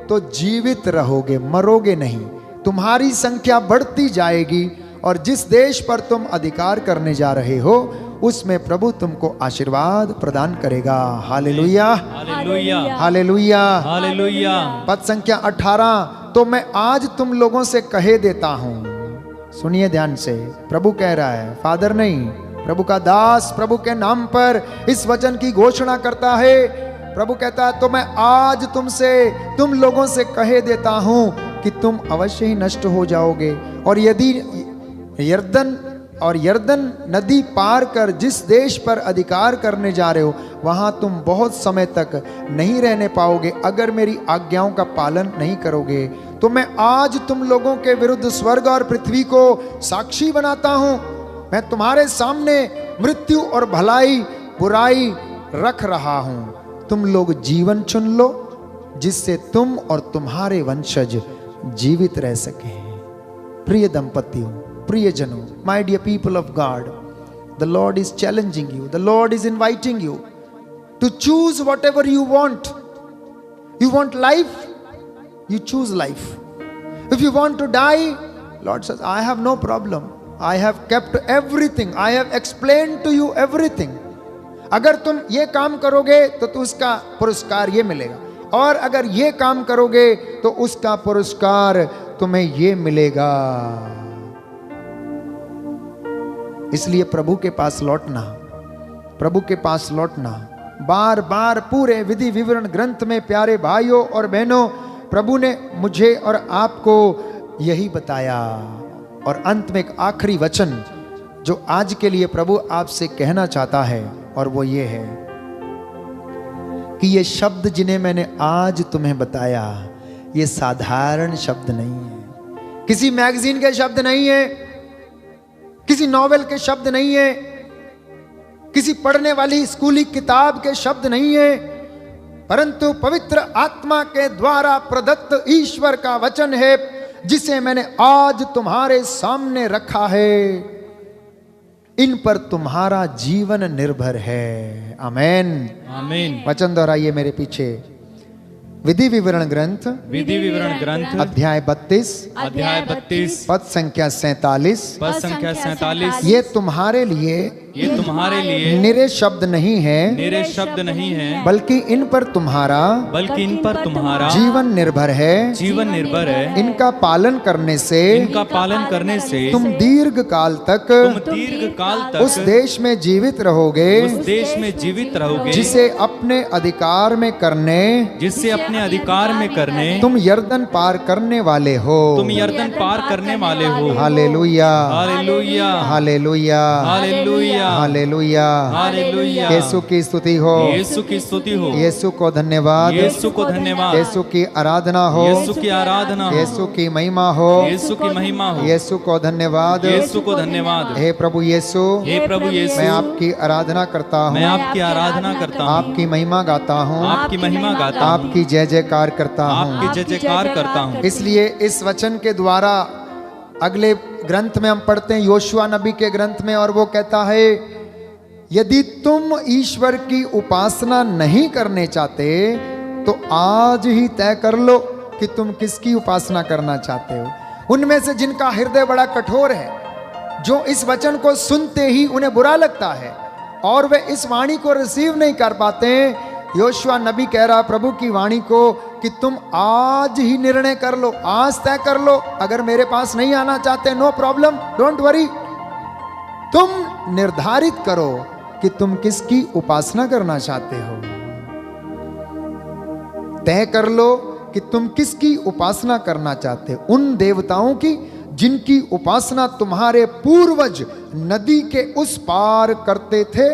तो जीवित रहोगे, मरोगे नहीं। तुम्हारी संख्या बढ़ती जाएगी और जिस देश पर तुम अधिकार करने जा रहे हो, उसमें प्रभु तुमको आशीर्वाद प्रदान करेगा। Hallelujah, hallelujah, hallelujah, hallelujah. पद संख्या 18, तो मैं आज तुम लोगों से कहे देता हूं। सुनिए ध्यान से, प्रभु कह रहा है, फादर नहीं, प्रभु का दास प्रभु के नाम पर इस वचन की घोषणा करता है। प्रभु कहता है, तो मैं आज तुम लोगों से कहे देता हूं कि तुम अवश्य ही नष्ट हो जाओगे। और यदि यरदन नदी पार कर जिस देश पर अधिकार करने जा रहे हो, वहां तुम बहुत समय तक नहीं रहने पाओगे अगर मेरी आज्ञाओं का पालन नहीं करोगे। तो मैं आज तुम लोगों के विरुद्ध स्वर्ग और पृथ्वी को साक्षी बनाता हूं। मैं तुम्हारे सामने मृत्यु और भलाई, बुराई रख रहा हूं। तुम लोग जीवन चुन लो जिससे तुम और तुम्हारे वंशज जीवित रह सके। प्रिय दंपतियों, प्रिय जनों, my dear people of God, the Lord is challenging you, the Lord is inviting you to choose whatever you want. You want life? You choose life. If you want to die, Lord says, I have no problem. I have kept everything. I have explained to you everything. अगर तुम ये काम करोगे तो उसका पुरस्कार ये मिलेगा, और अगर ये काम करोगे तो उसका पुरस्कार तुम्हें ये मिलेगा। इसलिए प्रभु के पास लौटना, प्रभु के पास लौटना, बार बार पूरे विधि विवरण ग्रंथ में प्यारे भाइयों और बहनों, प्रभु ने मुझे और आपको यही बताया। और अंत में एक आखिरी वचन जो आज के लिए प्रभु आपसे कहना चाहता है, और वो ये है कि ये शब्द जिन्हें मैंने आज तुम्हें बताया, ये साधारण शब्द नहीं है, किसी मैगजीन के शब्द नहीं है, किसी नॉवेल के शब्द नहीं है, किसी पढ़ने वाली स्कूली किताब के शब्द नहीं है, परंतु पवित्र आत्मा के द्वारा प्रदत्त ईश्वर का वचन है, जिसे मैंने आज तुम्हारे सामने रखा है। इन पर तुम्हारा जीवन निर्भर है। आमेन, आमीन। वचन दोहराइए मेरे पीछे। विधि विवरण ग्रंथ, विधि विवरण ग्रंथ, अध्याय 32, अध्याय 32, पद संख्या 47। पद संख्या 47। ये तुम्हारे लिए, ये तुम्हारे लिए निरे शब्द नहीं है, निरे शब्द नहीं है, बल्कि इन पर तुम्हारा, बल्कि इन पर तुम्हारा जीवन निर्भर है। जीवन निर्भर है। इनका पालन करने से, इनका पालन करने से तुम दीर्घ काल तक, तुम दीर्घ काल तक उस देश में जीवित रहोगे, उस देश में जीवित रहोगे, जिसे अपने अधिकार में करने, जिससे अपने अधिकार में करने तुम यर्दन पार करने वाले हो। तुम यर्दन पार करने वाले हो। Hallelujah, hallelujah, hallelujah, hallelujah, hallelujah, hallelujah. Yeshu की स्तुति हो, यीशु की स्तुति हो, यीशु को धन्यवाद, यीशु को धन्यवाद, यीशु की आराधना हो, यीशु की आराधना हो, यीशु की महिमा हो, यीशु की महिमा हो, यीशु को धन्यवाद, यीशु को धन्यवाद। हे प्रभु यीशु, हे प्रभु यीशु, मैं आपकी आराधना करता हूँ, मैं आपकी आराधना करता हूँ, आपकी महिमा गाता हूँ, आपकी महिमा गाता हूँ, आपकी जय जयकार करता हूँ, आपकी जय जयकार करता हूँ। इसलिए इस वचन के द्वारा अगले ग्रंथ में हम पढ़ते हैं, योशुआ नबी के ग्रंथ में, और वो कहता है, यदि तुम ईश्वर की उपासना नहीं करने चाहते तो आज ही तय कर लो कि तुम किसकी उपासना करना चाहते हो। उनमें से जिनका हृदय बड़ा कठोर है, जो इस वचन को सुनते ही उन्हें बुरा लगता है और वे इस वाणी को रिसीव नहीं कर पाते, योशुआ नबी कह रहा प्रभु की वाणी को कि तुम आज ही निर्णय कर लो, आज तय कर लो। अगर मेरे पास नहीं आना चाहते, नो प्रॉब्लम, डोंट वरी, तुम निर्धारित करो कि तुम किसकी उपासना करना चाहते हो। तय कर लो कि तुम किसकी उपासना करना चाहते हो। उन देवताओं की जिनकी उपासना तुम्हारे पूर्वज नदी के उस पार करते थे,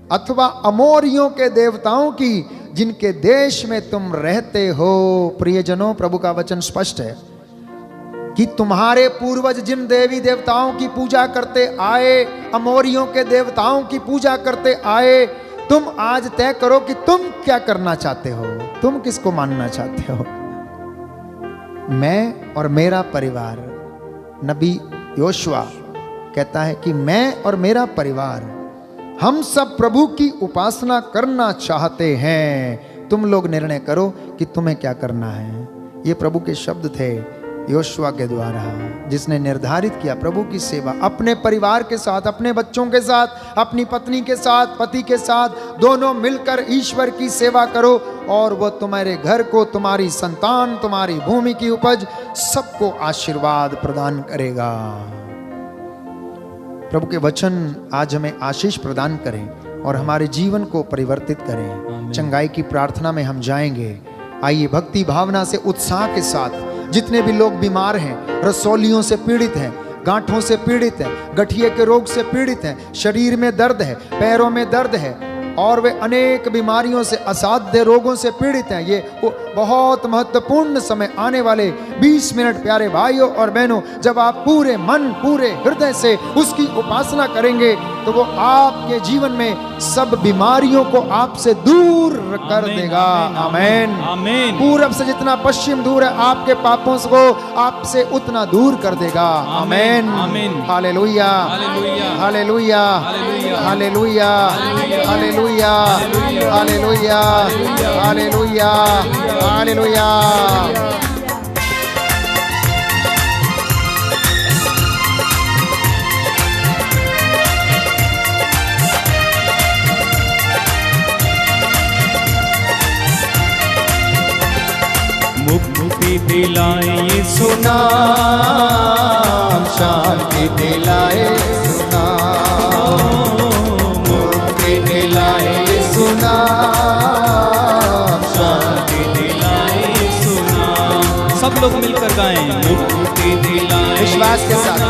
अथवा अमोरियों के देवताओं की जिनके देश में तुम रहते हो। प्रियजनों, प्रभु का वचन स्पष्ट है कि तुम्हारे पूर्वज जिन देवी देवताओं की पूजा करते आए, अमोरियों के देवताओं की पूजा करते आए, तुम आज तय करो कि तुम क्या करना चाहते हो, तुम किसको मानना चाहते हो। मैं और मेरा परिवार, नबी योशुआ कहता है कि मैं और मेरा परिवार, हम सब प्रभु की उपासना करना चाहते हैं। तुम लोग निर्णय करो कि तुम्हें क्या करना है। ये प्रभु के शब्द थे योशुआ के द्वारा, जिसने निर्धारित किया प्रभु की सेवा अपने परिवार के साथ, अपने बच्चों के साथ, अपनी पत्नी के साथ, पति के साथ, दोनों मिलकर ईश्वर की सेवा करो, और वह तुम्हारे घर को, तुम्हारी संतान, तुम्हारी भूमि की उपज, सबको आशीर्वाद प्रदान करेगा। प्रभु के वचन आज हमें आशीष प्रदान करें और हमारे जीवन को परिवर्तित करें। चंगाई की प्रार्थना में हम जाएंगे। आइए भक्ति भावना से, उत्साह के साथ, जितने भी लोग बीमार हैं, रसौलियों से पीड़ित हैं, गांठों से पीड़ित हैं, गठिए के रोग से पीड़ित हैं, शरीर में दर्द है, पैरों में दर्द है, और वे अनेक बीमारियों से, असाध्य रोगों से पीड़ित हैं। ये वो बहुत महत्वपूर्ण समय आने वाले 20 मिनट प्यारे भाइयों और बहनों, जब आप पूरे मन पूरे हृदय से उसकी उपासना करेंगे तो वो आपके जीवन में सब बीमारियों को आपसे दूर कर देगा। आमीन आमीन। पूरब से जितना पश्चिम दूर है, आपके पापों को आपसे उतना दूर कर देगा। आमीन आमीन। Hallelujah hallelujah hallelujah hallelujah hallelujah hallelujah hallelujah hallelujah. मुक्ति दिलाए यीशु नाम, शांति दिलाए सुना, मुक्ति दिलाए यीशु नाम, शांति दिलाए यीशु नाम। सब लोग मिलकर गाएं, मुक्ति दिलाए विश्वास के साथ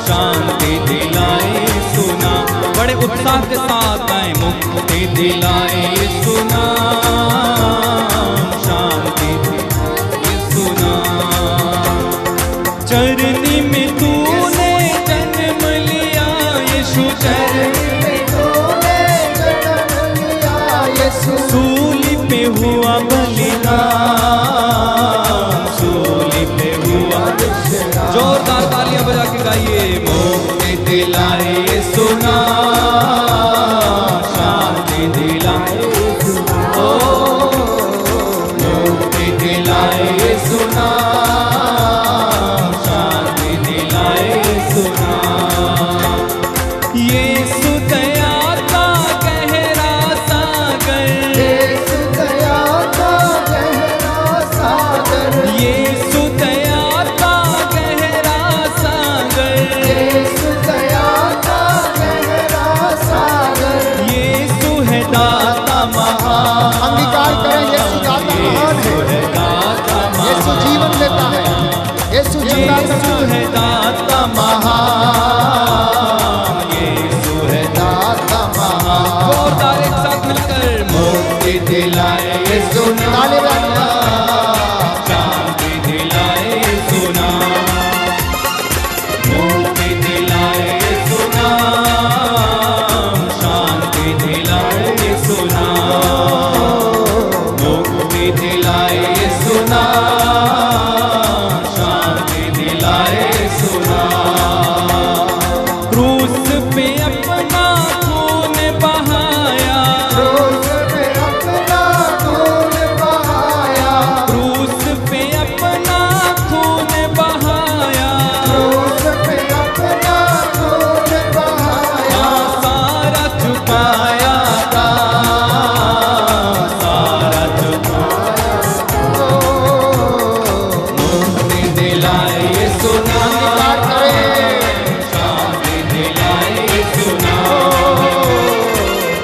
शांति दिलाए यीशु नाम। बड़े उत्साह के साथ गाएं, मुक्ति दिलाए यीशु नाम, शांति यीशु नाम। चरनी में तूने जन्म लिया यीशु, चरनी में तूने जन्म लिया यीशु, सूली पे हुआ बलिदान, सूली पे हुआ। जोरदार तालियां बजा के गाइए, मुक्ति दिलाए यीशु नाम, शांति दिलाए ओ, मुक्ति दिलाए यीशु नाम, शांति दिलाए यीशु नाम। यीशु दया का गहरा सागर, यीशु दया का गहरा सागर, यीशु दया का गहरा सागर, यीशु दया का गहरा सागर, यीशु है दाता महान। अंगीकार करें, यीशु दाता महान है, यीशु जीवन देता है, यीशु जिंदा यीशु है दाता महान, यीशु है दाता महान। जोरदार एक साथ मिलकर, मुक्ति दिलाए यीशु ताली नाम, बजाना। शांति दिलाए यीशु नाम, मुक्ति दिलाए यीशु नाम, शांति दिलाए यीशु नाम, मुक्ति दिलाए यीशु नाम, शांति दिलाए यीशु नाम। क्रूस पे अपना खून बहाया, क्रूस पे अपना खून बहाया, क्रूस पे अपना खून बहाया, क्रूस पे अपना खून बहाया, सारा चुकाया था, सारा चुकाया। मुक्ति दिलाए यीशु नाम, शांति दिलाए यीशु नाम,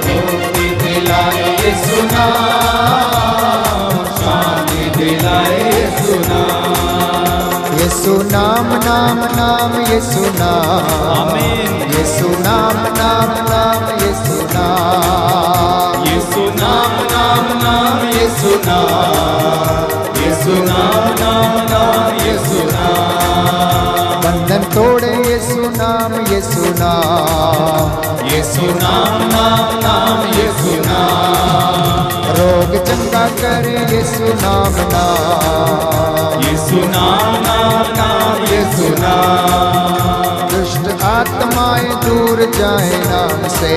मुक्ति दिलाए यीशु नाम, शांति दिलाए यीशु नाम। यीशु नाम नाम नाम यीशु नाम, आमीन। यीशु नाम नाम नाम यीशु नाम, यीशु नाम नाम नाम यीशु नाम, यीशु नाम नाम नाम यीशु नाम। बंधन तोड़े यीशु नाम, यीशु नाम, यीशु नाम नाम नाम यीशु नाम। रोग चंगा करे यीशु नाम नाम, यीशु नाम नाम नाम यीशु नाम। दुष्ट आत्माएं दूर जाए नाम से,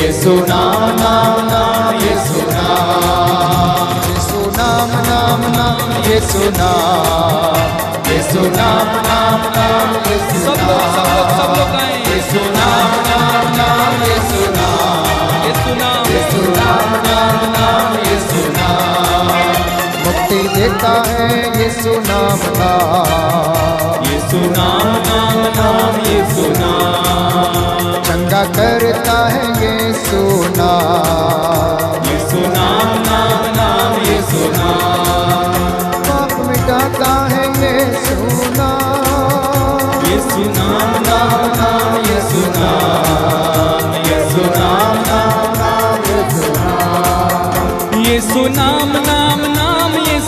यीशु नाम नाम नाम यीशु नाम। यीशु नाम नाम नाम यीशु नाम, यीशु नाम नाम नाम यीशु सब लोग सब लोग सब लोग गाएं, यीशु नाम नाम नाम यीशु नाम, यीशु नाम, यीशु नाम नाम नाम यीशु नाम। मुक्ति देता है यीशु नाम नाम, यीशु नाम नाम नाम यीशु नाम। चंगा करता है यीशु नाम, यीशु नाम नाम नाम यीशु नाम। पाप मिटाता है यीशु नाम, यीशु नाम नाम नाम यीशु नाम, यीशु नाम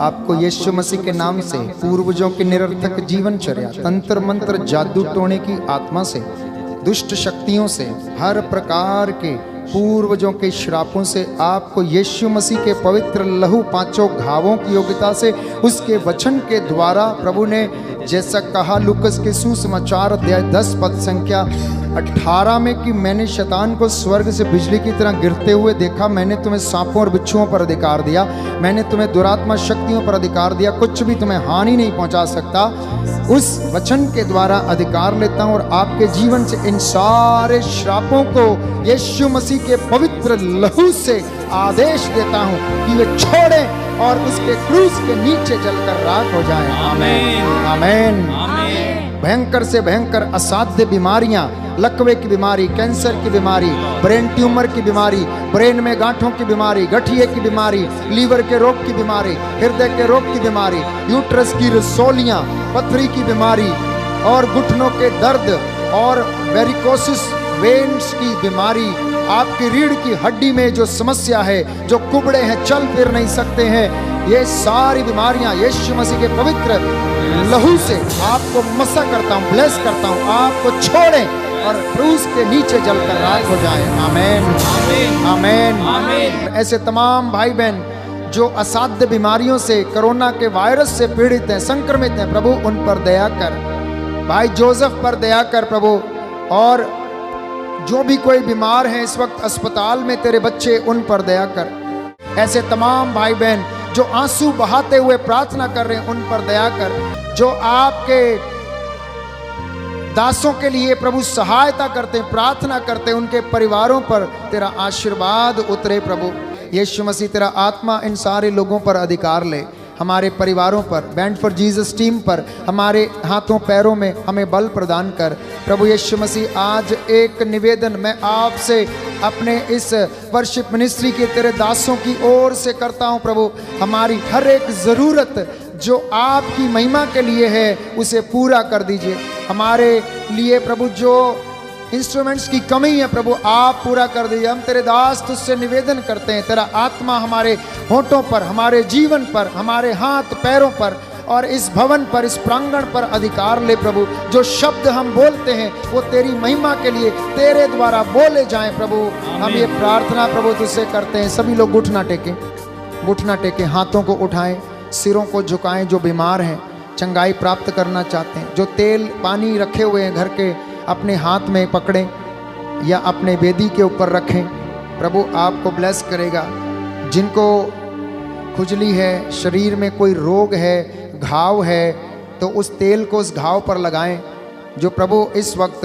आपको यीशु मसीह के नाम से पूर्वजों की निरर्थक जीवनचर्या, तंत्र मंत्र, जादू टोने की आत्मा से, दुष्ट शक्तियों से, हर प्रकार के पूर्वजों के श्रापों से आपको यीशु मसीह के पवित्र लहू, पांचों घावों की योग्यता से, उसके वचन के द्वारा प्रभु ने जैसा कहा लूकस के सुसमाचार अध्याय 10 पद संख्या 18 में कि मैंने शैतान को स्वर्ग से बिजली की तरह गिरते हुए देखा, मैंने तुम्हें सांपों और बिच्छुओं पर अधिकार दिया, मैंने तुम्हें दुरात्मा शक्तियों पर अधिकार दिया, कुछ भी तुम्हें हानि नहीं पहुंचा सकता। उस वचन के द्वारा अधिकार लेता हूं और आपके जीवन से इन सारे श्रापों को यीशु मसीह के पवित्र लहू से आदेश देता हूं कि वे छोड़ें और उसके क्रूस के नीचे जलकर राख हो जाएं। आमीन आमीन। भयंकर से भयंकर असाध्य बीमारियां, लकवे की बीमारी, कैंसर की बीमारी, ब्रेन ट्यूमर की बीमारी, ब्रेन में गांठों की बीमारी, गठिए की बीमारी, लीवर के रोग की बीमारी, हृदय के रोग की बीमारी, यूट्रस की रसोलियां, पथरी की बीमारी और घुटनों के दर्द और वेरिकोसिस वेन्स की बीमारी, आपकी रीढ़ की हड्डी में जो समस्या है, जो कुबड़े हैं, चल फिर नहीं सकते हैं, ये सारी बीमारियां यीशु मसीह के पवित्र लहू से आपको मसा करता हूं, ब्लेस करता हूं, आपको छोड़ें और क्रूस के नीचे जलकर राख हो जाए। आमीन आमीन आमीन। ऐसे तमाम भाई बहन जो असाध्य बीमारियों से, कोरोना के वायरस से पीड़ित हैं, संक्रमित हैं, प्रभु उन पर दया कर। भाई जोसेफ पर दया कर प्रभु, और जो भी कोई बीमार है इस वक्त अस्पताल में, तेरे बच्चे, उन पर दया कर। ऐसे तमाम भाई बहन जो आंसू बहाते हुए प्रार्थना कर रहे हैं, उन पर दया कर। जो आपके दासों के लिए प्रभु सहायता करते हैं, प्रार्थना करते हैं, उनके परिवारों पर तेरा आशीर्वाद उतरे प्रभु। यीशु मसीह तेरा आत्मा इन सारे लोगों पर अधिकार ले, हमारे परिवारों पर, बैंड फॉर जीसस टीम पर, हमारे हाथों पैरों में हमें बल प्रदान कर प्रभु यीशु मसीह। आज एक निवेदन मैं आपसे अपने इस वर्शिप मिनिस्ट्री के तेरे दासों की ओर से करता हूं प्रभु, हमारी हर एक ज़रूरत जो आपकी महिमा के लिए है उसे पूरा कर दीजिए। हमारे लिए प्रभु जो इंस्ट्रूमेंट्स की कमी है प्रभु आप पूरा कर दीजिए। हम तेरे दास तुझसे निवेदन करते हैं, तेरा आत्मा हमारे होठों पर, हमारे जीवन पर, हमारे हाथ पैरों पर और इस भवन पर, इस प्रांगण पर अधिकार ले प्रभु। जो शब्द हम बोलते हैं वो तेरी महिमा के लिए तेरे द्वारा बोले जाएं प्रभु। हम ये प्रार्थना प्रभु तुझसे करते हैं। सभी लोग घुटना टेकें, घुटना टेकें, हाथों को उठाएं, सिरों को झुकाएं। जो बीमार हैं, चंगाई प्राप्त करना चाहते हैं, जो तेल पानी रखे हुए हैं घर के, अपने हाथ में पकड़ें या अपने वेदी के ऊपर रखें, प्रभु आपको ब्लेस करेगा। जिनको खुजली है, शरीर में कोई रोग है, घाव है, तो उस तेल को उस घाव पर लगाएं जो प्रभु इस वक्त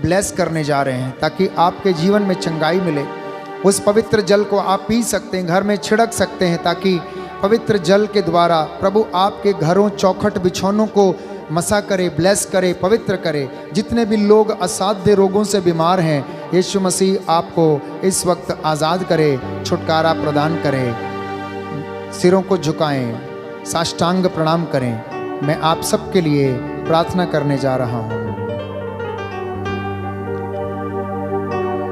ब्लेस करने जा रहे हैं, ताकि आपके जीवन में चंगाई मिले। उस पवित्र जल को आप पी सकते हैं, घर में छिड़क सकते हैं, ताकि पवित्र जल के द्वारा प्रभु आपके घरों, चौखट, बिछौनों को मसा करे, ब्लेस करे, पवित्र करे। जितने भी लोग असाध्य रोगों से बीमार हैं, यीशु मसीह आपको इस वक्त आज़ाद करे, छुटकारा प्रदान करे। सिरों को झुकाएं, साष्टांग प्रणाम करें। मैं आप सबके लिए प्रार्थना करने जा रहा हूं।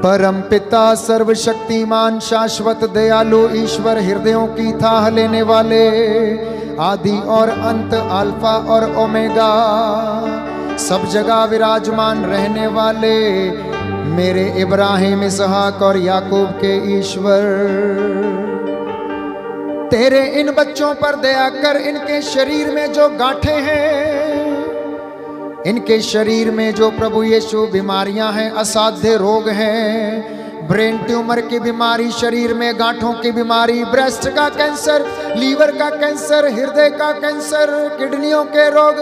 परम पिता सर्वशक्तिमान शाश्वत दयालु ईश्वर, हृदयों की थाह लेने वाले, आदि और अंत, अल्फा और ओमेगा, सब जगह विराजमान रहने वाले, मेरे इब्राहिम, इसहाक और याकूब के ईश्वर, तेरे इन बच्चों पर दया कर। इनके शरीर में जो गांठें हैं, इनके शरीर में जो प्रभु यीशु बीमारियां हैं, असाध्य रोग हैं, ब्रेन ट्यूमर की बीमारी, शरीर में गांठों की बीमारी, ब्रेस्ट का कैंसर, लीवर का कैंसर, हृदय का कैंसर, किडनियों के रोग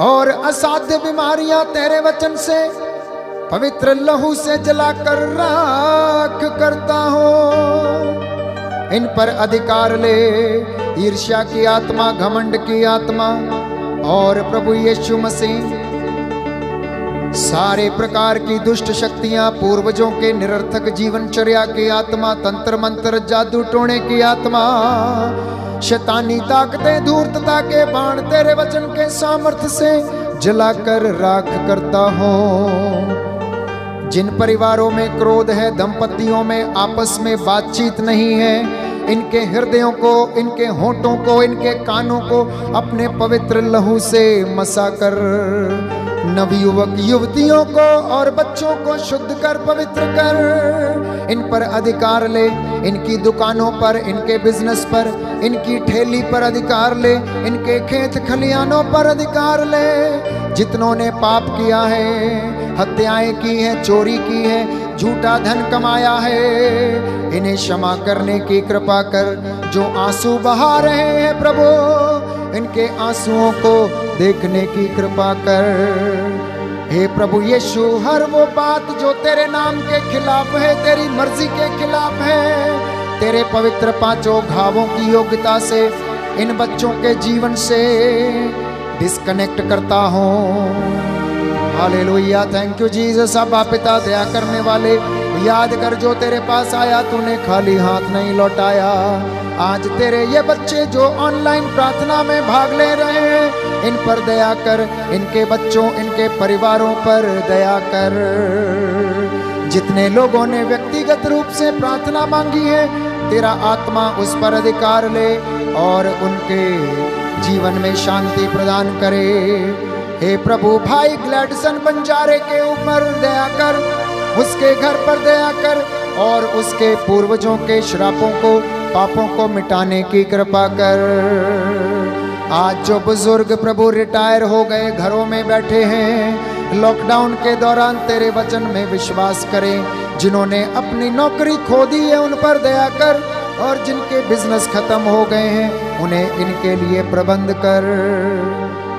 और असाध्य बीमारियां तेरे वचन से, पवित्र लहू से जलाकर राख करता हूं। इन पर अधिकार ले। ईर्ष्या की आत्मा, घमंड की आत्मा और प्रभु यीशु मसीह, सारे प्रकार की दुष्ट शक्तियां, पूर्वजों के निरर्थक जीवनचर्या की आत्मा, तंत्र मंत्र, जादू टोने की आत्मा, शैतानी ताकतें, धूर्तता के बाण तेरे वचन के सामर्थ्य से जलाकर राख करता हूं। जिन परिवारों में क्रोध है, दंपतियों में आपस में बातचीत नहीं है, इनके हृदयों को, इनके होठों को, इनके कानों को अपने पवित्र लहू से मसा कर नवयुवक युवतियों को और बच्चों को शुद्ध कर, पवित्र कर। इन पर अधिकार ले, इनकी दुकानों पर, इनके बिजनेस पर, इनकी ठेली पर अधिकार ले, इनके खेत खलियानों पर अधिकार ले। जितनों ने पाप किया है, हत्याएं की हैं, चोरी की है, झूठा धन कमाया है, इन्हें क्षमा करने की कृपा कर। जो आंसू बहा रहे हैं प्रभु, इनके आंसुओं को देखने की कृपा कर। हे प्रभु यीशु, हर वो बात जो तेरे नाम के खिलाफ है, तेरी मर्जी के खिलाफ है, तेरे पवित्र पांचों घावों की योग्यता से इन बच्चों के जीवन से डिस्कनेक्ट करता हूँ। Hallelujah, thank you Jesus. अब पिता दया करने वाले, याद कर जो तेरे पास आया तूने खाली हाथ नहीं लौटाया। आज तेरे ये बच्चे जो ऑनलाइन प्रार्थना में भाग ले रहे हैं, इन पर दया कर, इनके बच्चों, इनके परिवारों पर दया कर। जितने लोगों ने व्यक्तिगत रूप से प्रार्थना मांगी है, तेरा आत्मा उस पर अधिकार ले और उनके जीवन में शांति प्रदान करे। हे प्रभु, भाई ग्लैडसन बंजारे के ऊपर दया कर, उसके घर पर दया कर और उसके पूर्वजों के श्रापों को, पापों को मिटाने की कृपा कर। आज जो बुजुर्ग प्रभु रिटायर हो गए, घरों में बैठे हैं, लॉकडाउन के दौरान तेरे वचन में विश्वास करें, जिन्होंने अपनी नौकरी खो दी है उन पर दया कर, और जिनके बिजनेस खत्म हो गए हैं उन्हें इनके लिए प्रबंध कर।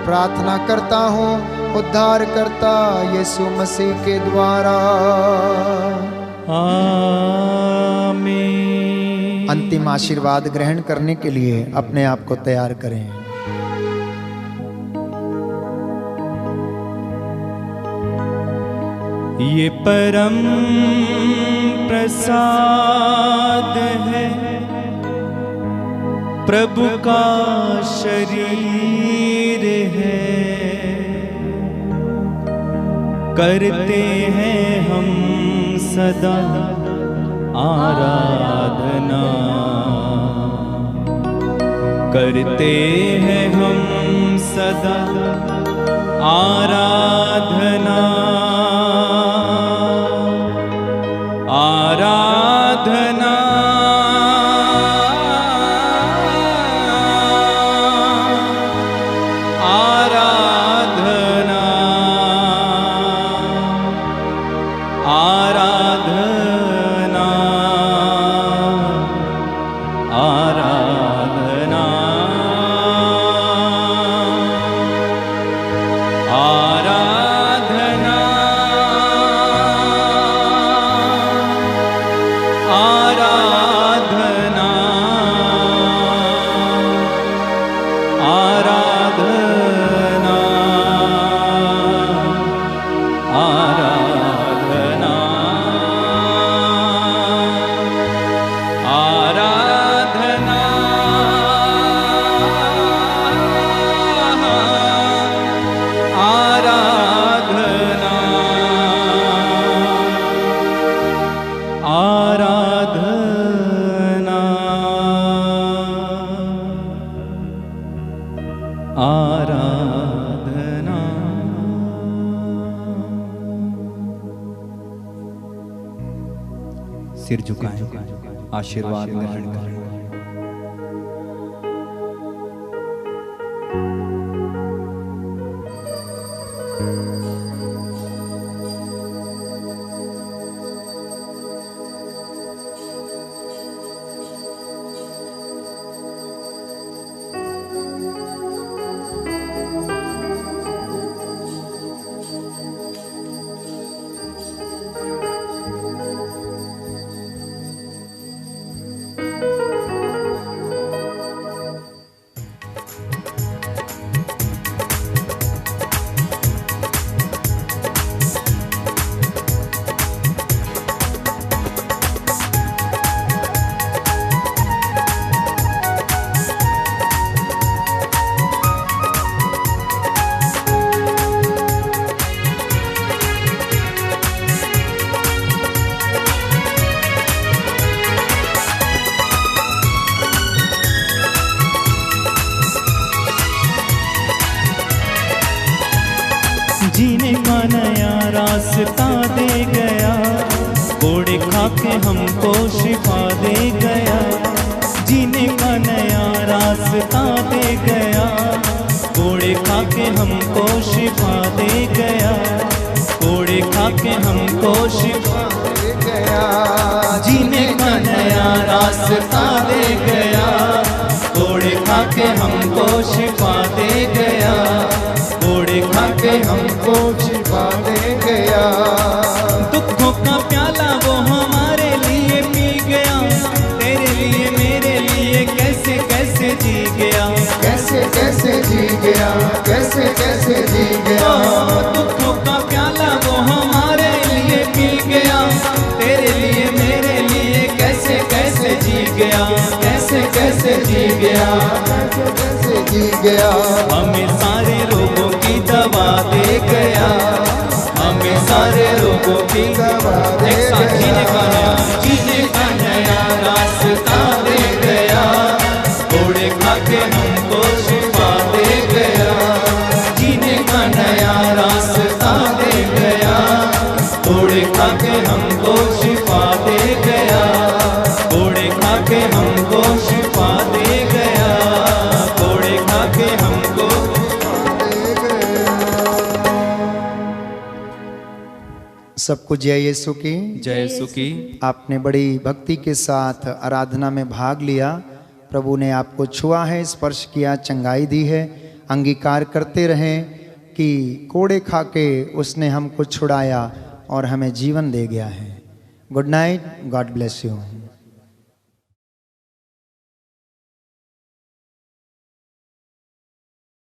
प्रार्थना करता हूँ उद्धार करता यीशु मसीह के द्वारा, आमीन। अंतिम आशीर्वाद ग्रहण करने के लिए अपने आप को तैयार करें। ये परम प्रसाद है प्रभु का शरीर है, करते हैं हम सदा आराधना, करते हैं हम सदा आराधना, आराधना, आराधना, आराधना, आराधना, आराधना, आराधना, आराधना, आराधना, आराधना, आराधना, आराधना। सिर झुकाएं, आशीर्वाद ग्रहण करें। जीने का नया रास्ता दे गया, कोड़े खा के हमको शिफा दे गया। जीने का नया रास्ता दे गया, कोड़े खा के हमको शिफा दे गया, कोड़े खा के हमको शिफा दे गया। जीने का नया रास्ता दे गया, कोड़े खा के हमको शिफा दे गया, कोड़े खा के हमको शिफा दे गया। दुखों का प्याला वो हमारे लिए पी गया, तेरे लिए मेरे लिए कैसे कैसे जी गया, कैसे कैसे जी गया, कैसे कैसे जी गया। दुखों का प्याला वो हमारे लिए पी गया, तेरे लिए मेरे लिए कैसे कैसे जी गया, कैसे कैसे जी गया, कैसे कैसे जी गया। हमें सारे रोगों की दवा दे गया, हमें सारे रोगों की दवा दे एक साथ जीने का नया रास्ता दे गया, कोड़े खा के हमको शिफा दे गया। जीने का नया रास्ता दे गया, कोड़े खा के हमको शिफा दे गया, कोड़े खा के हमको शिफा दे गया, कोड़े खा के हमको। सबको जय यीशु की। जय यीशु की। आपने बड़ी भक्ति के साथ आराधना में भाग लिया, प्रभु ने आपको छुआ है, स्पर्श किया, चंगाई दी है। अंगीकार करते रहें कि कोड़े खा के उसने हमको छुड़ाया और हमें जीवन दे गया है। Good night, God bless you.